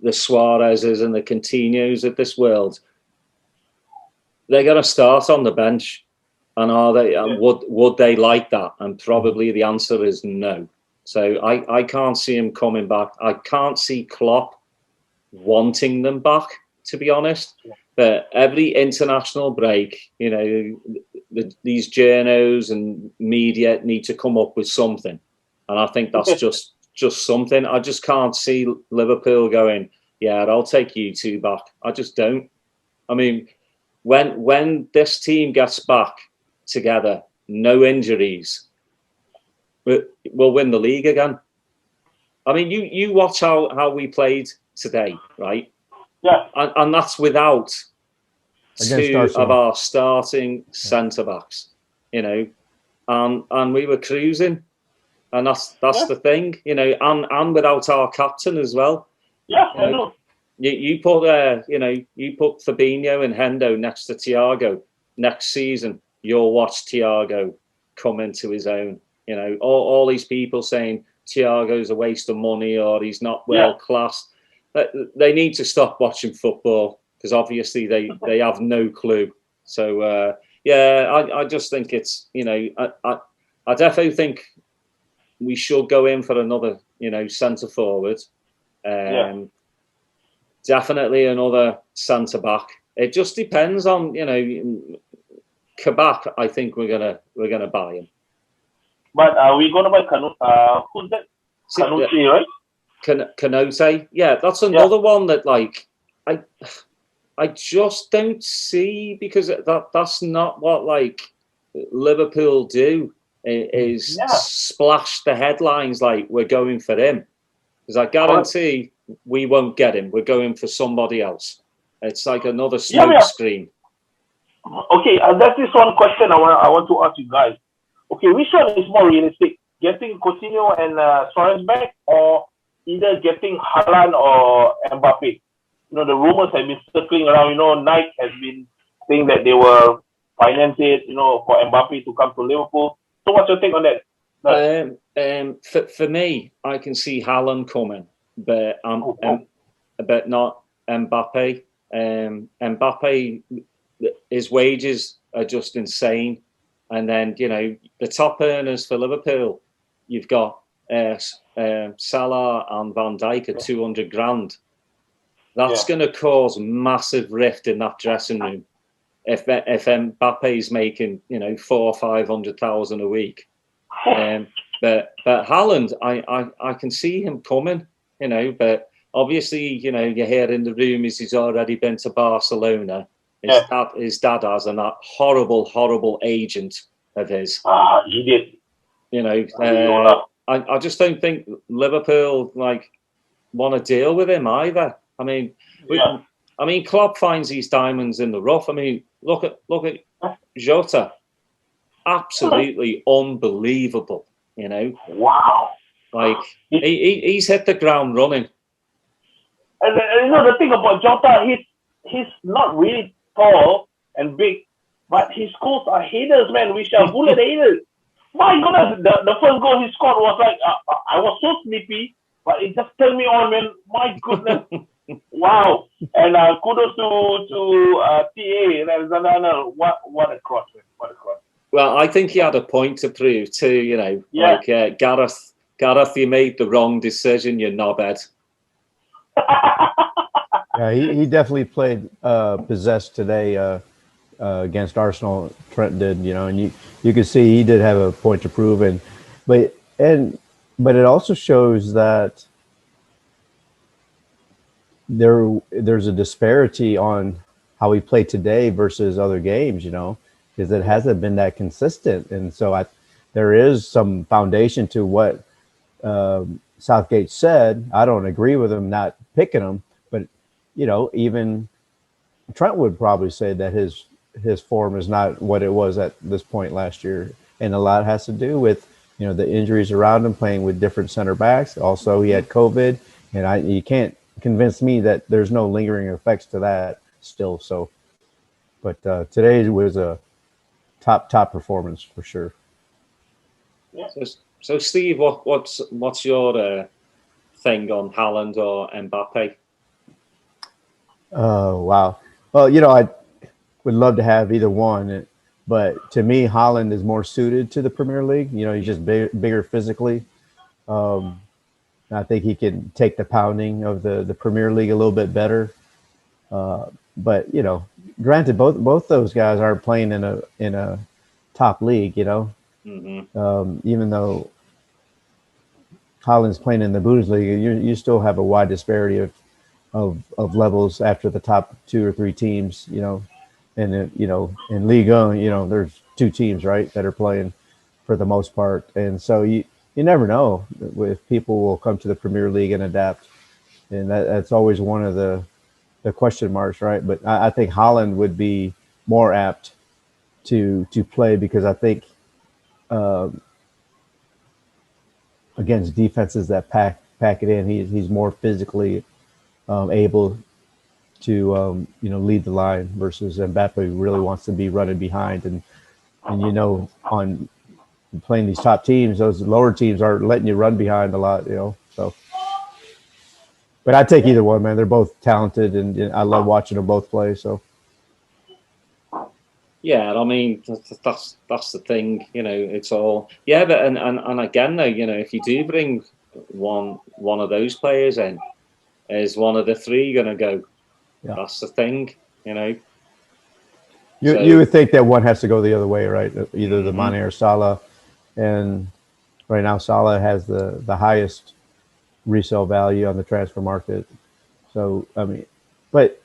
the Suarez's and the Coutinho's of this world. They're going to start on the bench, and are they? Would they like that? And probably the answer is no. So I can't see him coming back. I can't see Klopp wanting them back, to be honest. But every international break, you know, these journos and media need to come up with something, and I think that's just something. I just can't see Liverpool going, yeah, I'll take you two back. I just don't. I mean, when this team gets back together, no injuries, we'll win the league again. I mean, you watch how we played today, right? Yeah. And that's without two of our starting centre-backs, you know, and we were cruising, and that's the thing, you know, and without our captain as well. Yeah, I know. You put Fabinho and Hendo next to Thiago next season, you'll watch Thiago come into his own. You know, all these people saying Thiago's a waste of money or he's not world class. They need to stop watching football, because obviously they have no clue. So I just think it's, you know, I definitely think we should go in for another, you know, centre forward. Definitely another centre back. It just depends on, you know, Kabak. I think we're gonna buy him. But we're gonna buy who's that? Kanouté, right? Kanouté. Yeah, that's another one that, like, I just don't see, because that's not what, like, Liverpool do, is splash the headlines like we're going for him. Because I guarantee we won't get him. We're going for somebody else. It's like another smoke screen. Okay, that's this one question I want to ask you guys. Okay, which one is more realistic? Getting Coutinho and Suarez back, or either getting Haaland or Mbappe? You know, the rumors have been circling around. You know, Nike has been saying that they were financed it, you know, for Mbappe to come to Liverpool. So what's your take on that? For me, I can see Haaland coming, but but not Mbappe. Mbappe, his wages are just insane, and then, you know, the top earners for Liverpool, you've got Salah and Van Dijk at 200 grand, that's going to cause massive rift in that dressing room. If Mbappe's making 400,000 or 500,000 a week, but Haaland, I can see him coming, but obviously, you hear in the rumours he's already been to Barcelona. His dad has, and that horrible agent of his. He did. I just don't think Liverpool want to deal with him either. I mean, Klopp finds these diamonds in the rough. I mean, look at Jota, absolutely unbelievable. Wow. He's hit the ground running. And the thing about Jota, he's not really tall and big, but his goals are headers, man. We shall bullet headers. My goodness, the first goal he scored was I was so sleepy, but it just turned me on, man. My goodness. Wow. And kudos to TA. What a cross, man. What a cross. Well, I think he had a point to prove too, Gareth, you made the wrong decision, you knobhead. Yeah, he definitely played possessed today against Arsenal. Trent did, and you could see he did have a point to prove, but it also shows that there's a disparity on how he played today versus other games, because it hasn't been that consistent, and so there is some foundation to what Southgate said. I don't agree with him not picking him, but even Trent would probably say that his form is not what it was at this point last year, and a lot has to do with the injuries around him, playing with different center backs. Also, he had COVID, and you can't convince me that there's no lingering effects to that still. So, but today was a top performance for sure. Yeah. So Steve, what's your thing on Haaland or Mbappe? Oh, wow. Well, I would love to have either one, but to me, Haaland is more suited to the Premier League. He's just bigger physically. I think he can take the pounding of the Premier League a little bit better. But granted, both those guys aren't playing in a top league. Mm-hmm. Even though Haaland's playing in the Bundesliga, you still have a wide disparity of levels after the top 2 or 3 teams. And in Ligue 1, there's 2 teams, right, that are playing for the most part, and so you never know if people will come to the Premier League and adapt, and that's always one of the question marks, right? But I think Haaland would be more apt to play, because I think against defenses that pack it in, he's more physically able to lead the line, versus Mbappe, who really wants to be running behind, and on playing these top teams, those lower teams are letting you run behind a lot, so. But I take either one, man. They're both talented, and I love watching them both play. So. Yeah, I mean that's the thing, It's all but and again though, if you do bring one of those players in, is one of the 3 going to go? Yeah. That's the thing, You would think that one has to go the other way, right? Either the Mane or Salah, and right now Salah has the highest resale value on the transfer market. So I mean, but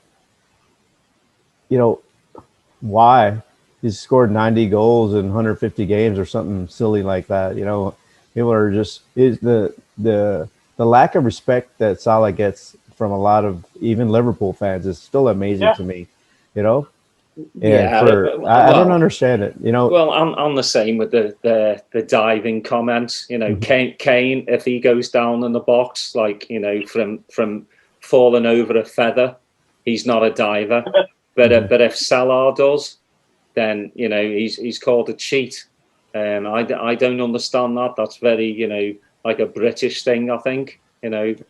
why? He's scored 90 goals in 150 games or something silly like that. People are just the lack of respect that Salah gets from a lot of even Liverpool fans is still amazing to me. And I don't understand it. Well, I'm the same with the diving comments. Kane, if he goes down in the box, from falling over a feather, he's not a diver. But if Salah does, then he's called a cheat. I don't understand that. That's very like a British thing, I think. With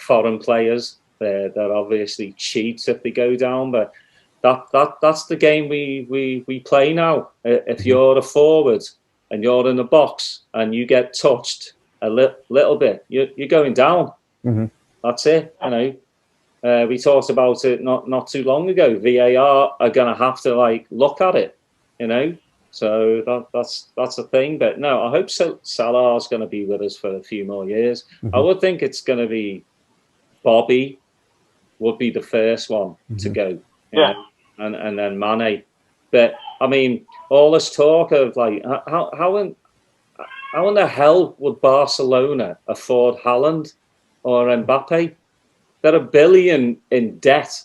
foreign players, they're obviously cheats if they go down, but. That's the game we play now. If you're a forward and you're in the box and you get touched little bit, you're going down. Mm-hmm. That's it. We talked about it not too long ago. VAR are going to have to like look at it, So that's a thing. But no, I hope Salah's going to be with us for a few more years. Mm-hmm. I would think it's going to be Bobby would be the first one to go, and then Mane. But I mean, all this talk of like how in the hell would Barcelona afford Haaland or Mbappe? They're $1 billion in debt.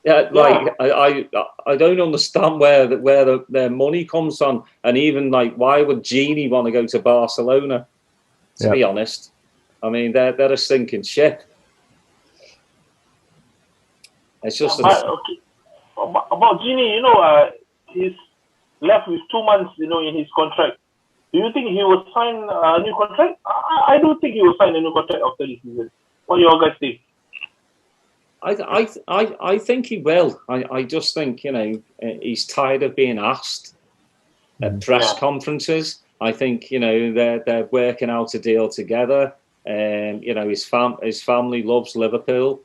Yeah, like I don't understand where their money comes from, and even like why would Genie want to go to Barcelona? To be honest, I mean they're a sinking ship. It's just about Genie. He's left with 2 months, in his contract. Do you think he will sign a new contract? I don't think he will sign a new contract after this season. What do you all guys think? I think he will. I just think he's tired of being asked at press conferences. I think they're working out a deal together. His family loves Liverpool.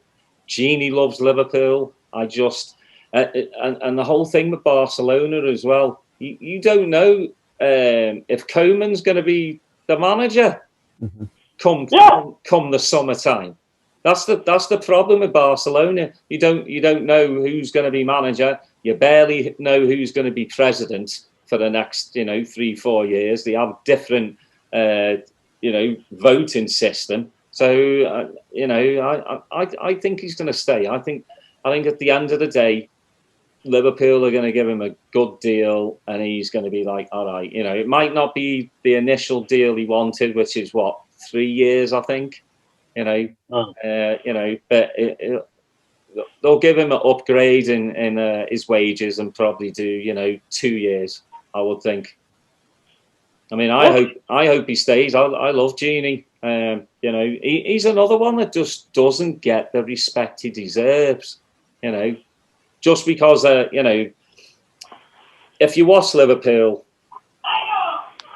Genie loves Liverpool. And the whole thing with Barcelona as well. You don't know if Koeman's going to be the manager come the summertime. That's the problem with Barcelona. You don't know who's going to be manager. You barely know who's going to be president for the next 3-4 years. They have different voting system. So I think he's going to stay. I think at the end of the day, Liverpool are going to give him a good deal, and he's going to be like, all right, it might not be the initial deal he wanted, which is 3 years, I think. But they'll give him an upgrade in his wages and probably do 2 years, I would think. I mean, I hope he stays. I love Genie. He's another one that just doesn't get the respect he deserves. Just because if you watch Liverpool,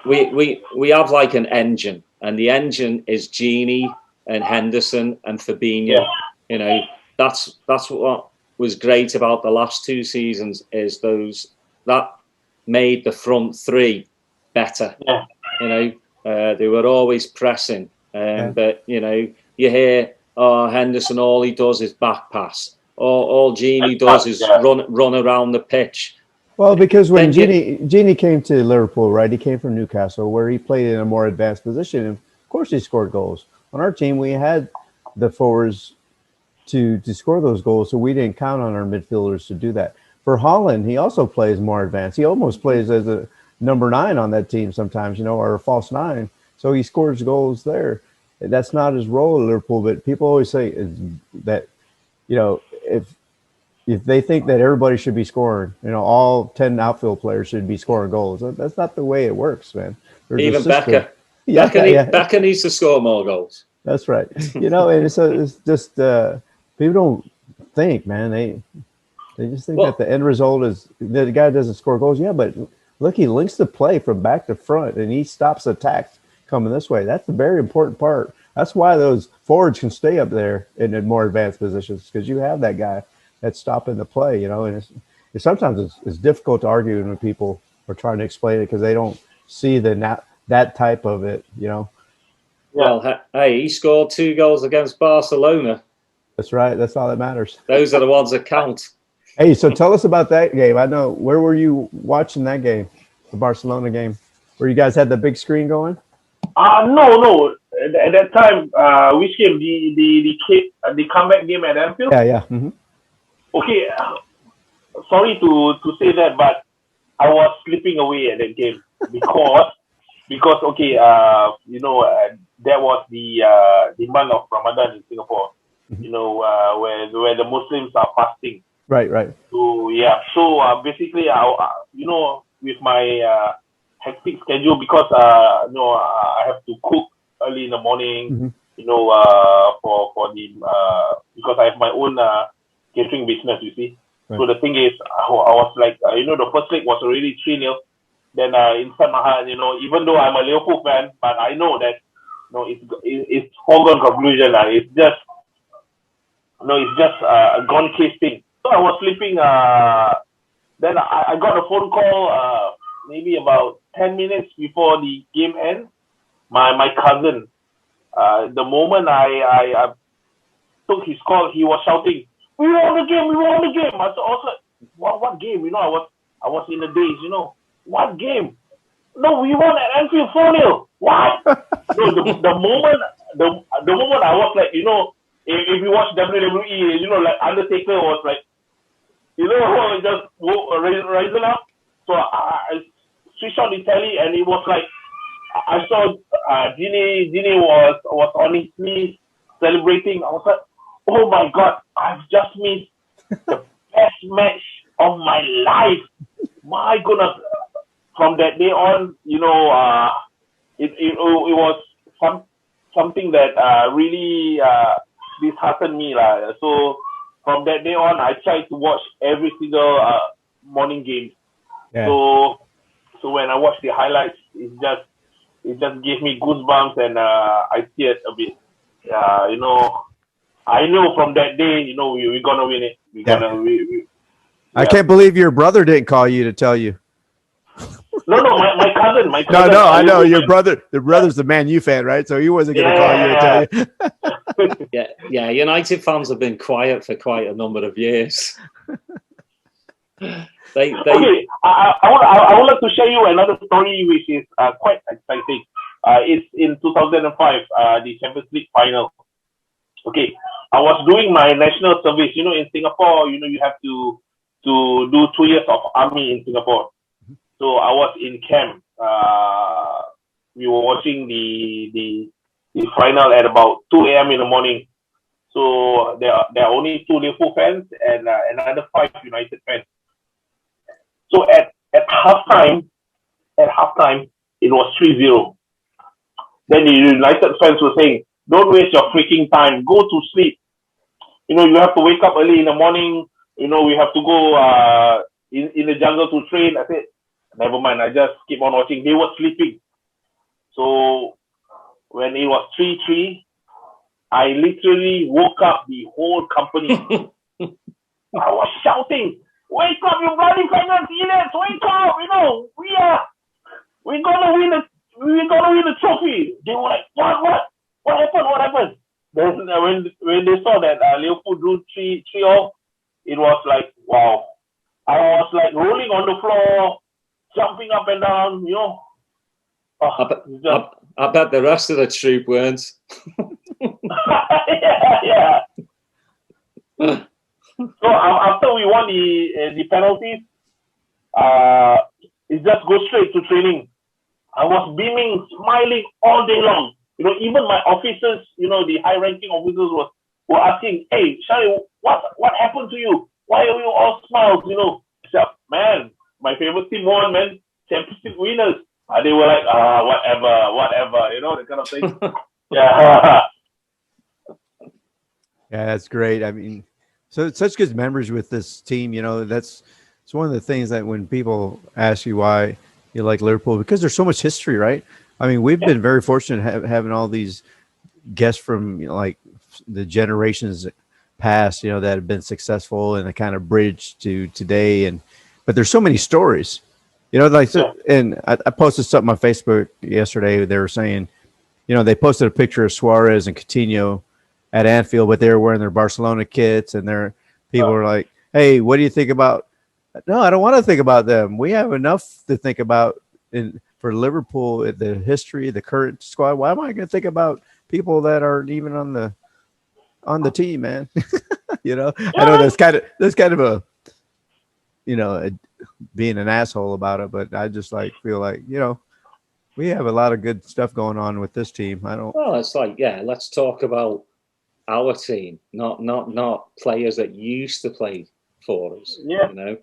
we have like an engine, and the engine is Genie and Henderson and Fabinho. That's what was great about the last 2 seasons is that made the front three better. They were always pressing, but you hear, Henderson, all he does is back pass. All Genie does is run around the pitch. Well, because when Genie came to Liverpool, right, he came from Newcastle, where he played in a more advanced position, and of course he scored goals. On our team, we had the forwards to score those goals, so we didn't count on our midfielders to do that. For Haaland, he also plays more advanced. He almost plays as a number 9 on that team sometimes, or a false 9. So he scores goals there. That's not his role at Liverpool, but people always say that, if they think that everybody should be scoring, all 10 outfield players should be scoring goals. That's not the way it works, man. Even Becca. Becca needs to score more goals. That's right. And it's just people don't think, man. They just think that the end result is that the guy doesn't score goals. Yeah, but look, he links the play from back to front, and he stops attacks coming this way. That's the very important part. That's why those forwards can stay up there in more advanced positions, because you have that guy that's stopping the play, and sometimes it's difficult to argue when people are trying to explain it because they don't see that type of it, Well, hey, he scored 2 goals against Barcelona. That's right. That's all that matters. Those are the ones that count. Hey, so tell us about that game. I know, where were you watching that game, the Barcelona game, where you guys had the big screen going? No. At that time, which game? The comeback game at Anfield? Yeah. Mm-hmm. Okay, sorry to say that, but I was sleeping away at that game because that was the month of Ramadan in Singapore. Where the Muslims are fasting. Right. So So basically, with my hectic schedule, because I have to cook early in the morning. For the because I have my own catering business. You see. Right. So the thing is, I was like, the first leg was already 3-0. Then inside my heart, even though I'm a Liverpool fan, but I know that no, it's foregone conclusion. It's just a gone case thing. So I was sleeping. Then I got a phone call maybe about 10 minutes before the game ends. My cousin, the moment I took his call, he was shouting, "We won the game! We won the game!" I was like, "What game?" I was in the daze. What game? No, we won at Anfield 4-0. What? No, the moment I was like, if you watch WWE, like Undertaker was like, just rising up. So I switched on the telly, and it was like I saw Dini was on his knees celebrating. I was like, oh my God, I've just missed the best match of my life. My goodness. From that day on, it was something that really disheartened me. So from that day on, I tried to watch every single morning game. Yeah. So when I watched the highlights, it just gave me goosebumps, and I teared a bit. I know from that day, we're gonna win it. I can't believe your brother didn't call you to tell you. No, my cousin. No, I know your brother. The brother's the Man U fan, right? So he wasn't going to call you to tell you. Yeah. United fans have been quiet for quite a number of years. Okay, I would like to share you another story which is quite exciting. It's in 2005, the Champions League final. Okay, I was doing my national service. In Singapore, you have to do 2 years of army in Singapore. So I was in camp. We were watching the final at about 2 a.m. in the morning. So there are only 2 Liverpool fans and another 5 United fans. So at halftime, it was 3-0. Then the United fans were saying, "Don't waste your freaking time. Go to sleep. You have to wake up early in the morning. We have to go in the jungle to train." I said, never mind, I just keep on watching. They were sleeping. So when it was 3-3, I literally woke up the whole company. I was shouting, "Wake up, you bloody pregnant idiots! Wake up! We're gonna win the trophy." They were like, What happened? Then when they saw that Liverpool drew 3-0, it was like, wow. I was like rolling on the floor, jumping up and down, I bet the rest of the troop weren't. yeah. So after we won the penalties, it just goes straight to training. I was beaming, smiling all day long. Even my officers, the high-ranking officers were asking, "Hey, Shahril, what happened to you? Why are you all smiles?" I said, "Man, my favorite team won, man. Champions League winners." They were like, whatever, that kind of thing. Yeah. Yeah, that's great. I mean, so it's such good memories with this team. It's one of the things that when people ask you why you like Liverpool, because there's so much history, right? I mean, we've been very fortunate having all these guests from like the generations past, that have been successful and a kind of bridge to today. But there's so many stories, and I posted something on Facebook yesterday. They were saying, they posted a picture of Suarez and Coutinho at Anfield, but they were wearing their Barcelona kits, and people were like, "Hey, what do you think about?" No, I don't want to think about them. We have enough to think about for Liverpool, the history, the current squad. Why am I going to think about people that aren't even on the team, man? I know that's kind of a, being an asshole about it, but I just feel like, we have a lot of good stuff going on with this team. Well, it's like, let's talk about our team, not players that used to play for us. Yeah.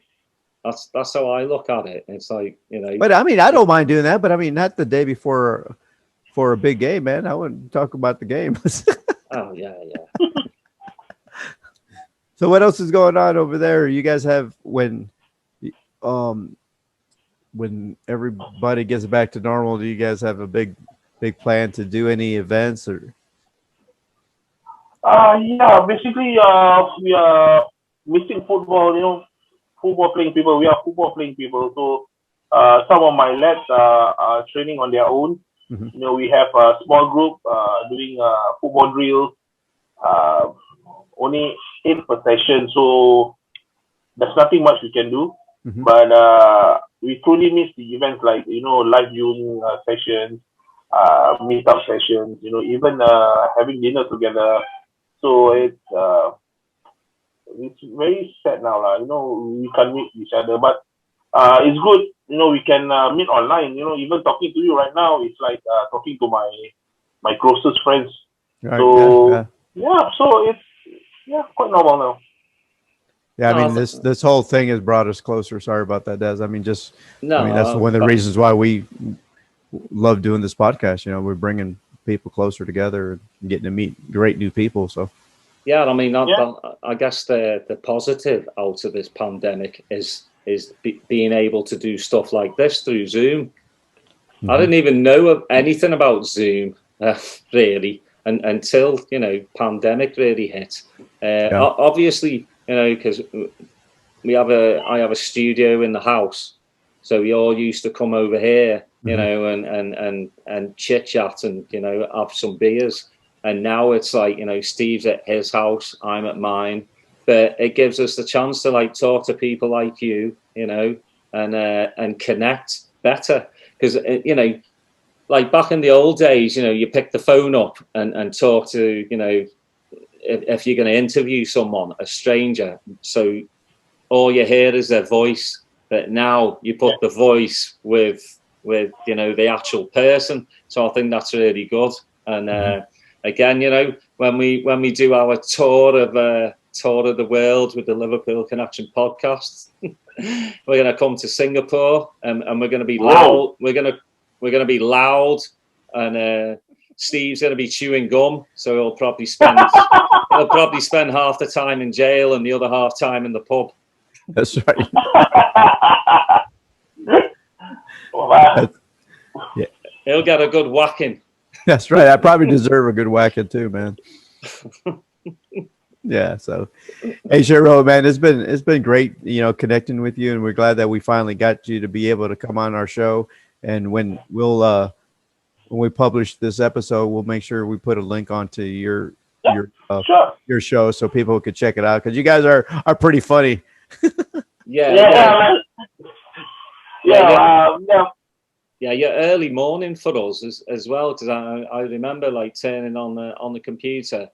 That's how I look at it. It's like, But I mean, I don't mind doing that, but I mean, not the day before for a big game, man. I wouldn't talk about the game. Oh, yeah. So what else is going on over there? You guys have when everybody gets back to normal, do you guys have a big big plan to do any events or? Yeah, basically, we are missing football. Football playing people. We are football playing people. So, some of my lads are training on their own. Mm-hmm. We have a small group doing football drills. Only 8 per session, so there's nothing much we can do. Mm-hmm. But we truly miss the events like live viewing sessions, meetup sessions. Even having dinner together. So it's very sad now, lah. We can't meet each other, but it's good. We can meet online. Even talking to you right now, it's like talking to my closest friends. Right, so so it's quite normal now. Yeah, I mean this whole thing has brought us closer. Sorry about that, Daz. I mean, that's one of the reasons why we love doing this podcast. We're bringing people closer together and getting to meet great new people. So. Yeah, I mean, I guess the positive out of this pandemic is being able to do stuff like this through Zoom. Mm-hmm. I didn't even know anything about Zoom really until pandemic really hit. Obviously, because I have a studio in the house, so we all used to come over here, and chit chat and have some beers. And now it's like, Steve's at his house, I'm at mine. But it gives us the chance to talk to people like you, and connect better. Because, back in the old days, you pick the phone up and talk to, if you're going to interview someone, a stranger. So all you hear is their voice. But now you put the voice with the actual person. So I think that's really good. And, again, when we do our tour of the world with the Liverpool Connection podcast, we're going to come to Singapore and we're going to be loud. We're going to be loud, and Steve's going to be chewing gum, so he'll probably spend half the time in jail and the other half time in the pub. That's right. Yeah, he'll get a good whacking. That's right. I probably deserve a good whacking too, man. Yeah. So, hey, Shahril, man, it's been great, connecting with you, and we're glad that we finally got you to be able to come on our show. And when we publish this episode, we'll make sure we put a link onto your show so people could check it out, because you guys are pretty funny. Yeah, your early morning for us as well, because I remember turning on the computer,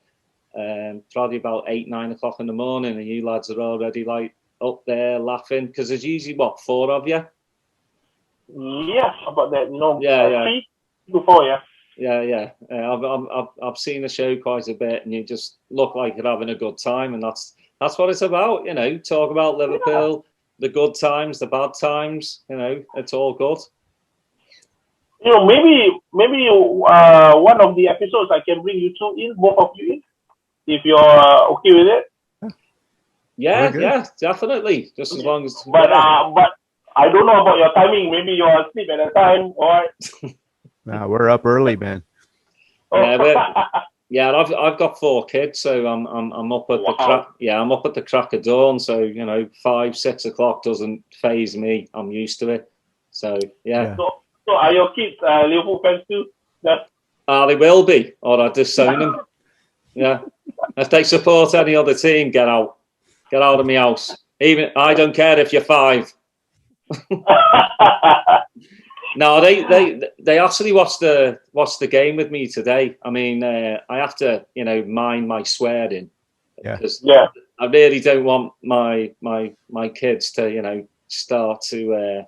probably about 8-9 o'clock in the morning, and you lads are already up there laughing, because there's usually 4 of you. Yeah, about that. 3 to 4. Yeah. I've seen the show quite a bit, and you just look like you're having a good time, and that's what it's about. Talk about Liverpool, the good times, the bad times. It's all good. Maybe one of the episodes I can bring you two both of you in, if you're okay with it. Yeah, definitely. Just as long as. But I don't know about your timing. Maybe you're asleep at the time, or. Nah, we're up early, man. Yeah, I've got 4 kids, so I'm up at I'm up at the crack of dawn. So 5-6 o'clock doesn't faze me. I'm used to it. So yeah. So are your kids Liverpool fans too? They will be, or I'd disown them. Yeah. If they support any other team, get out of my house. Even I don't care if you're 5. No, they actually watched the game with me today. I mean, I have to mind my swearing. Because I really don't want my kids to start to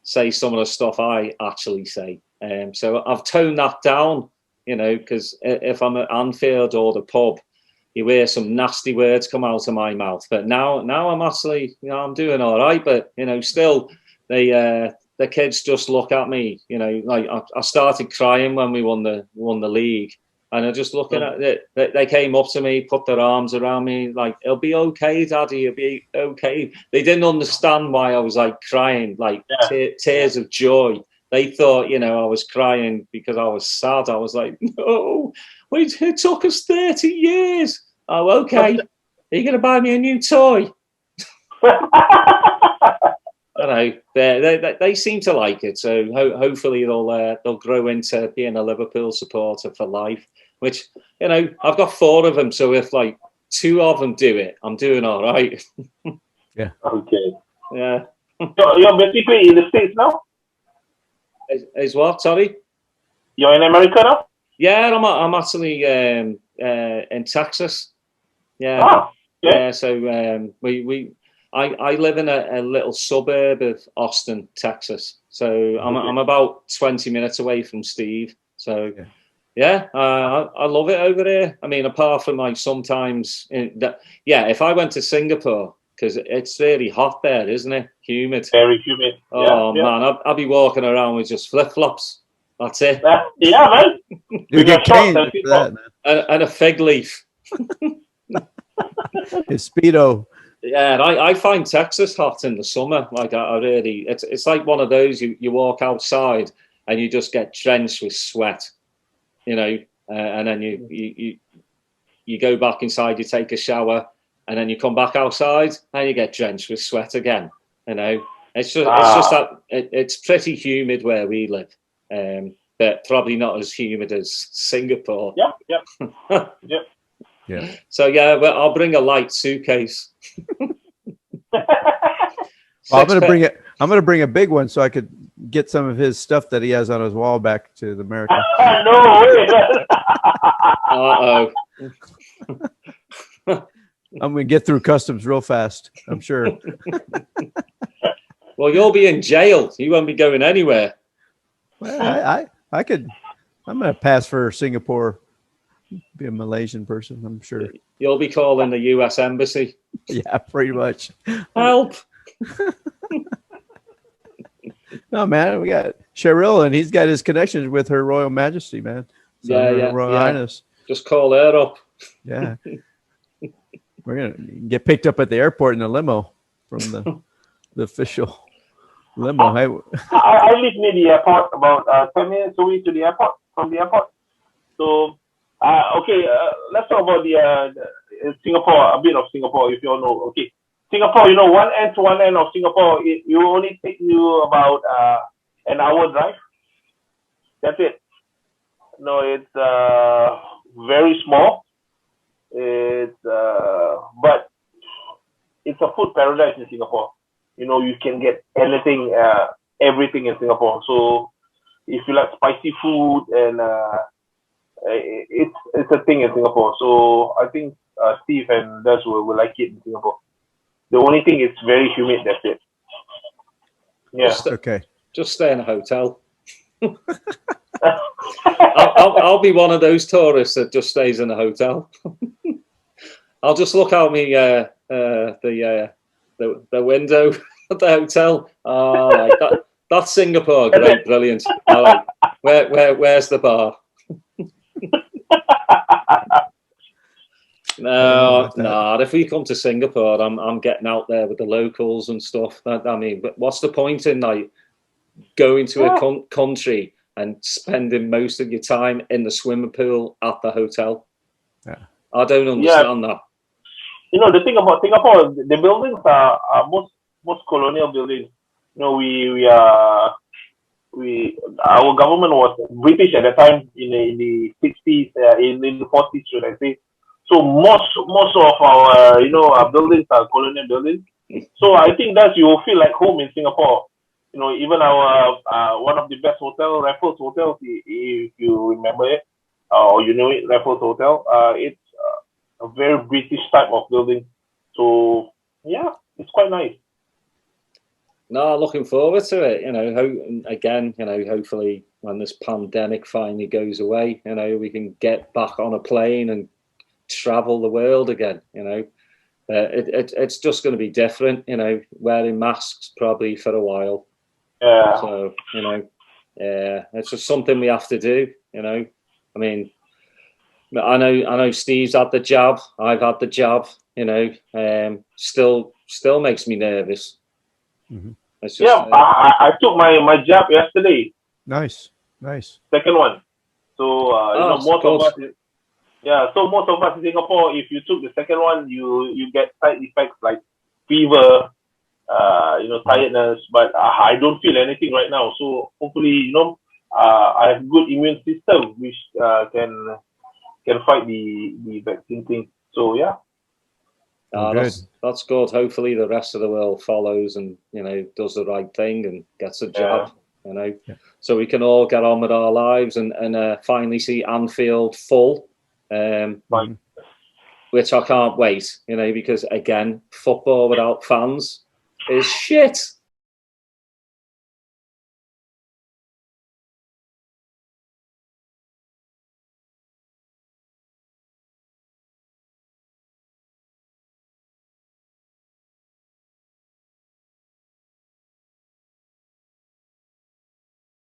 say some of the stuff I actually say. So I've toned that down, because if I'm at Anfield or the pub, you hear some nasty words come out of my mouth. But now I'm actually, I'm doing all right. But still, the kids just look at me. I started crying when we won the league, and I just looking at it. They came up to me, put their arms around me, like, "It'll be okay, Daddy. It'll be okay." They didn't understand why I was crying, tears of joy they thought, you know, I was crying because I was sad. I was like, no, it took us 30 years. Oh, okay. Are you going to buy me a new toy? I know they seem to like it, so hopefully they'll grow into being a Liverpool supporter for life. Which, you know, I've got 4 of them, so if like 2 of them do it, I'm doing all right. Yeah. Okay. Yeah. So you're basically in the States now? Is what? Sorry. You're in America now? Yeah, I'm actually in Texas. Yeah. Ah, yeah. So I live in a little suburb of Austin, Texas. So I'm about 20 minutes away from Steve. So yeah, I love it over here. I mean, apart from like sometimes, if I went to Singapore, because it's really hot there, isn't it? Humid. Very humid. Oh man, I'll be walking around with just flip flops. That's it. Yeah, man. You get caned for that, man. And a fig leaf. His Speedo. Yeah, and I find Texas hot in the summer. Like I really, it's like one of those you walk outside and you just get drenched with sweat, you know, and then you go back inside, you take a shower, and then you come back outside and you get drenched with sweat again. You know, it's just that it's pretty humid where we live, but probably not as humid as Singapore. Yeah. Yeah. So yeah, but I'll bring a light suitcase. I'm gonna bring a big one so I could get some of his stuff that he has on his wall back to America. No way. Uh-oh. I'm gonna get through customs real fast, I'm sure. Well, you'll be in jail. You won't be going anywhere. Well, I'm gonna pass for Singapore. Be a Malaysian person, I'm sure. You'll be calling the US Embassy. Yeah, pretty much. Help. No, man, we got Shahril, and he's got his connections with Her Royal Majesty, man. So Her Royal Highness. Just call her up. Yeah. We're gonna get picked up at the airport in a limo from the official limo. I live near the airport, about 10 minutes away to the airport, from the airport. So, let's talk about the Singapore, a bit of Singapore, if you all know. Okay, Singapore, you know, one end to one end of Singapore, it will only take you about an hour drive. That's it. No, it's very small. It's but it's a food paradise in Singapore. You know, you can get anything, everything in Singapore. So if you like spicy food, and it's a thing in Singapore. So I think Steve and Daz will like it in Singapore. The only thing, it's very humid. That's it. Yeah. Okay. Just stay in a hotel. I'll be one of those tourists that just stays in a hotel. I'll just look out the window at the hotel. That's Singapore. Great, brilliant. Where's the bar? No. If we come to Singapore, I'm getting out there with the locals and stuff. I mean, but what's the point in like going to a country and spending most of your time in the swimming pool at the hotel? Yeah. I don't understand that. You know, the thing about Singapore, the buildings are most colonial buildings. You know, our government was British at the time in the 60s, in the 40s, should I say. So most of our, our buildings are colonial buildings. So I think that you will feel like home in Singapore. You know, even our one of the best hotel, Raffles Hotel, if you remember it, or you know it, Raffles Hotel, it's a very British type of building. So yeah, it's quite nice. No, looking forward to it. You know, hopefully when this pandemic finally goes away, you know, we can get back on a plane and travel the world again. You know, it's just going to be different. You know, wearing masks probably for a while. Yeah. So you know, it's just something we have to do. You know, I mean, I know Steve's had the jab. I've had the jab. You know, still makes me nervous. Mm-hmm. It's just, I took my jab yesterday. Nice. Second one. So most of us. So most of us in Singapore, if you took the second one, you get side effects like fever, tiredness. But I don't feel anything right now. So hopefully, I have good immune system which can fight the vaccine thing. So yeah. That's good. Hopefully the rest of the world follows and does the right thing and gets a jab. So we can all get on with our lives and finally see Anfield full. Which I can't wait, because again, football without fans is shit.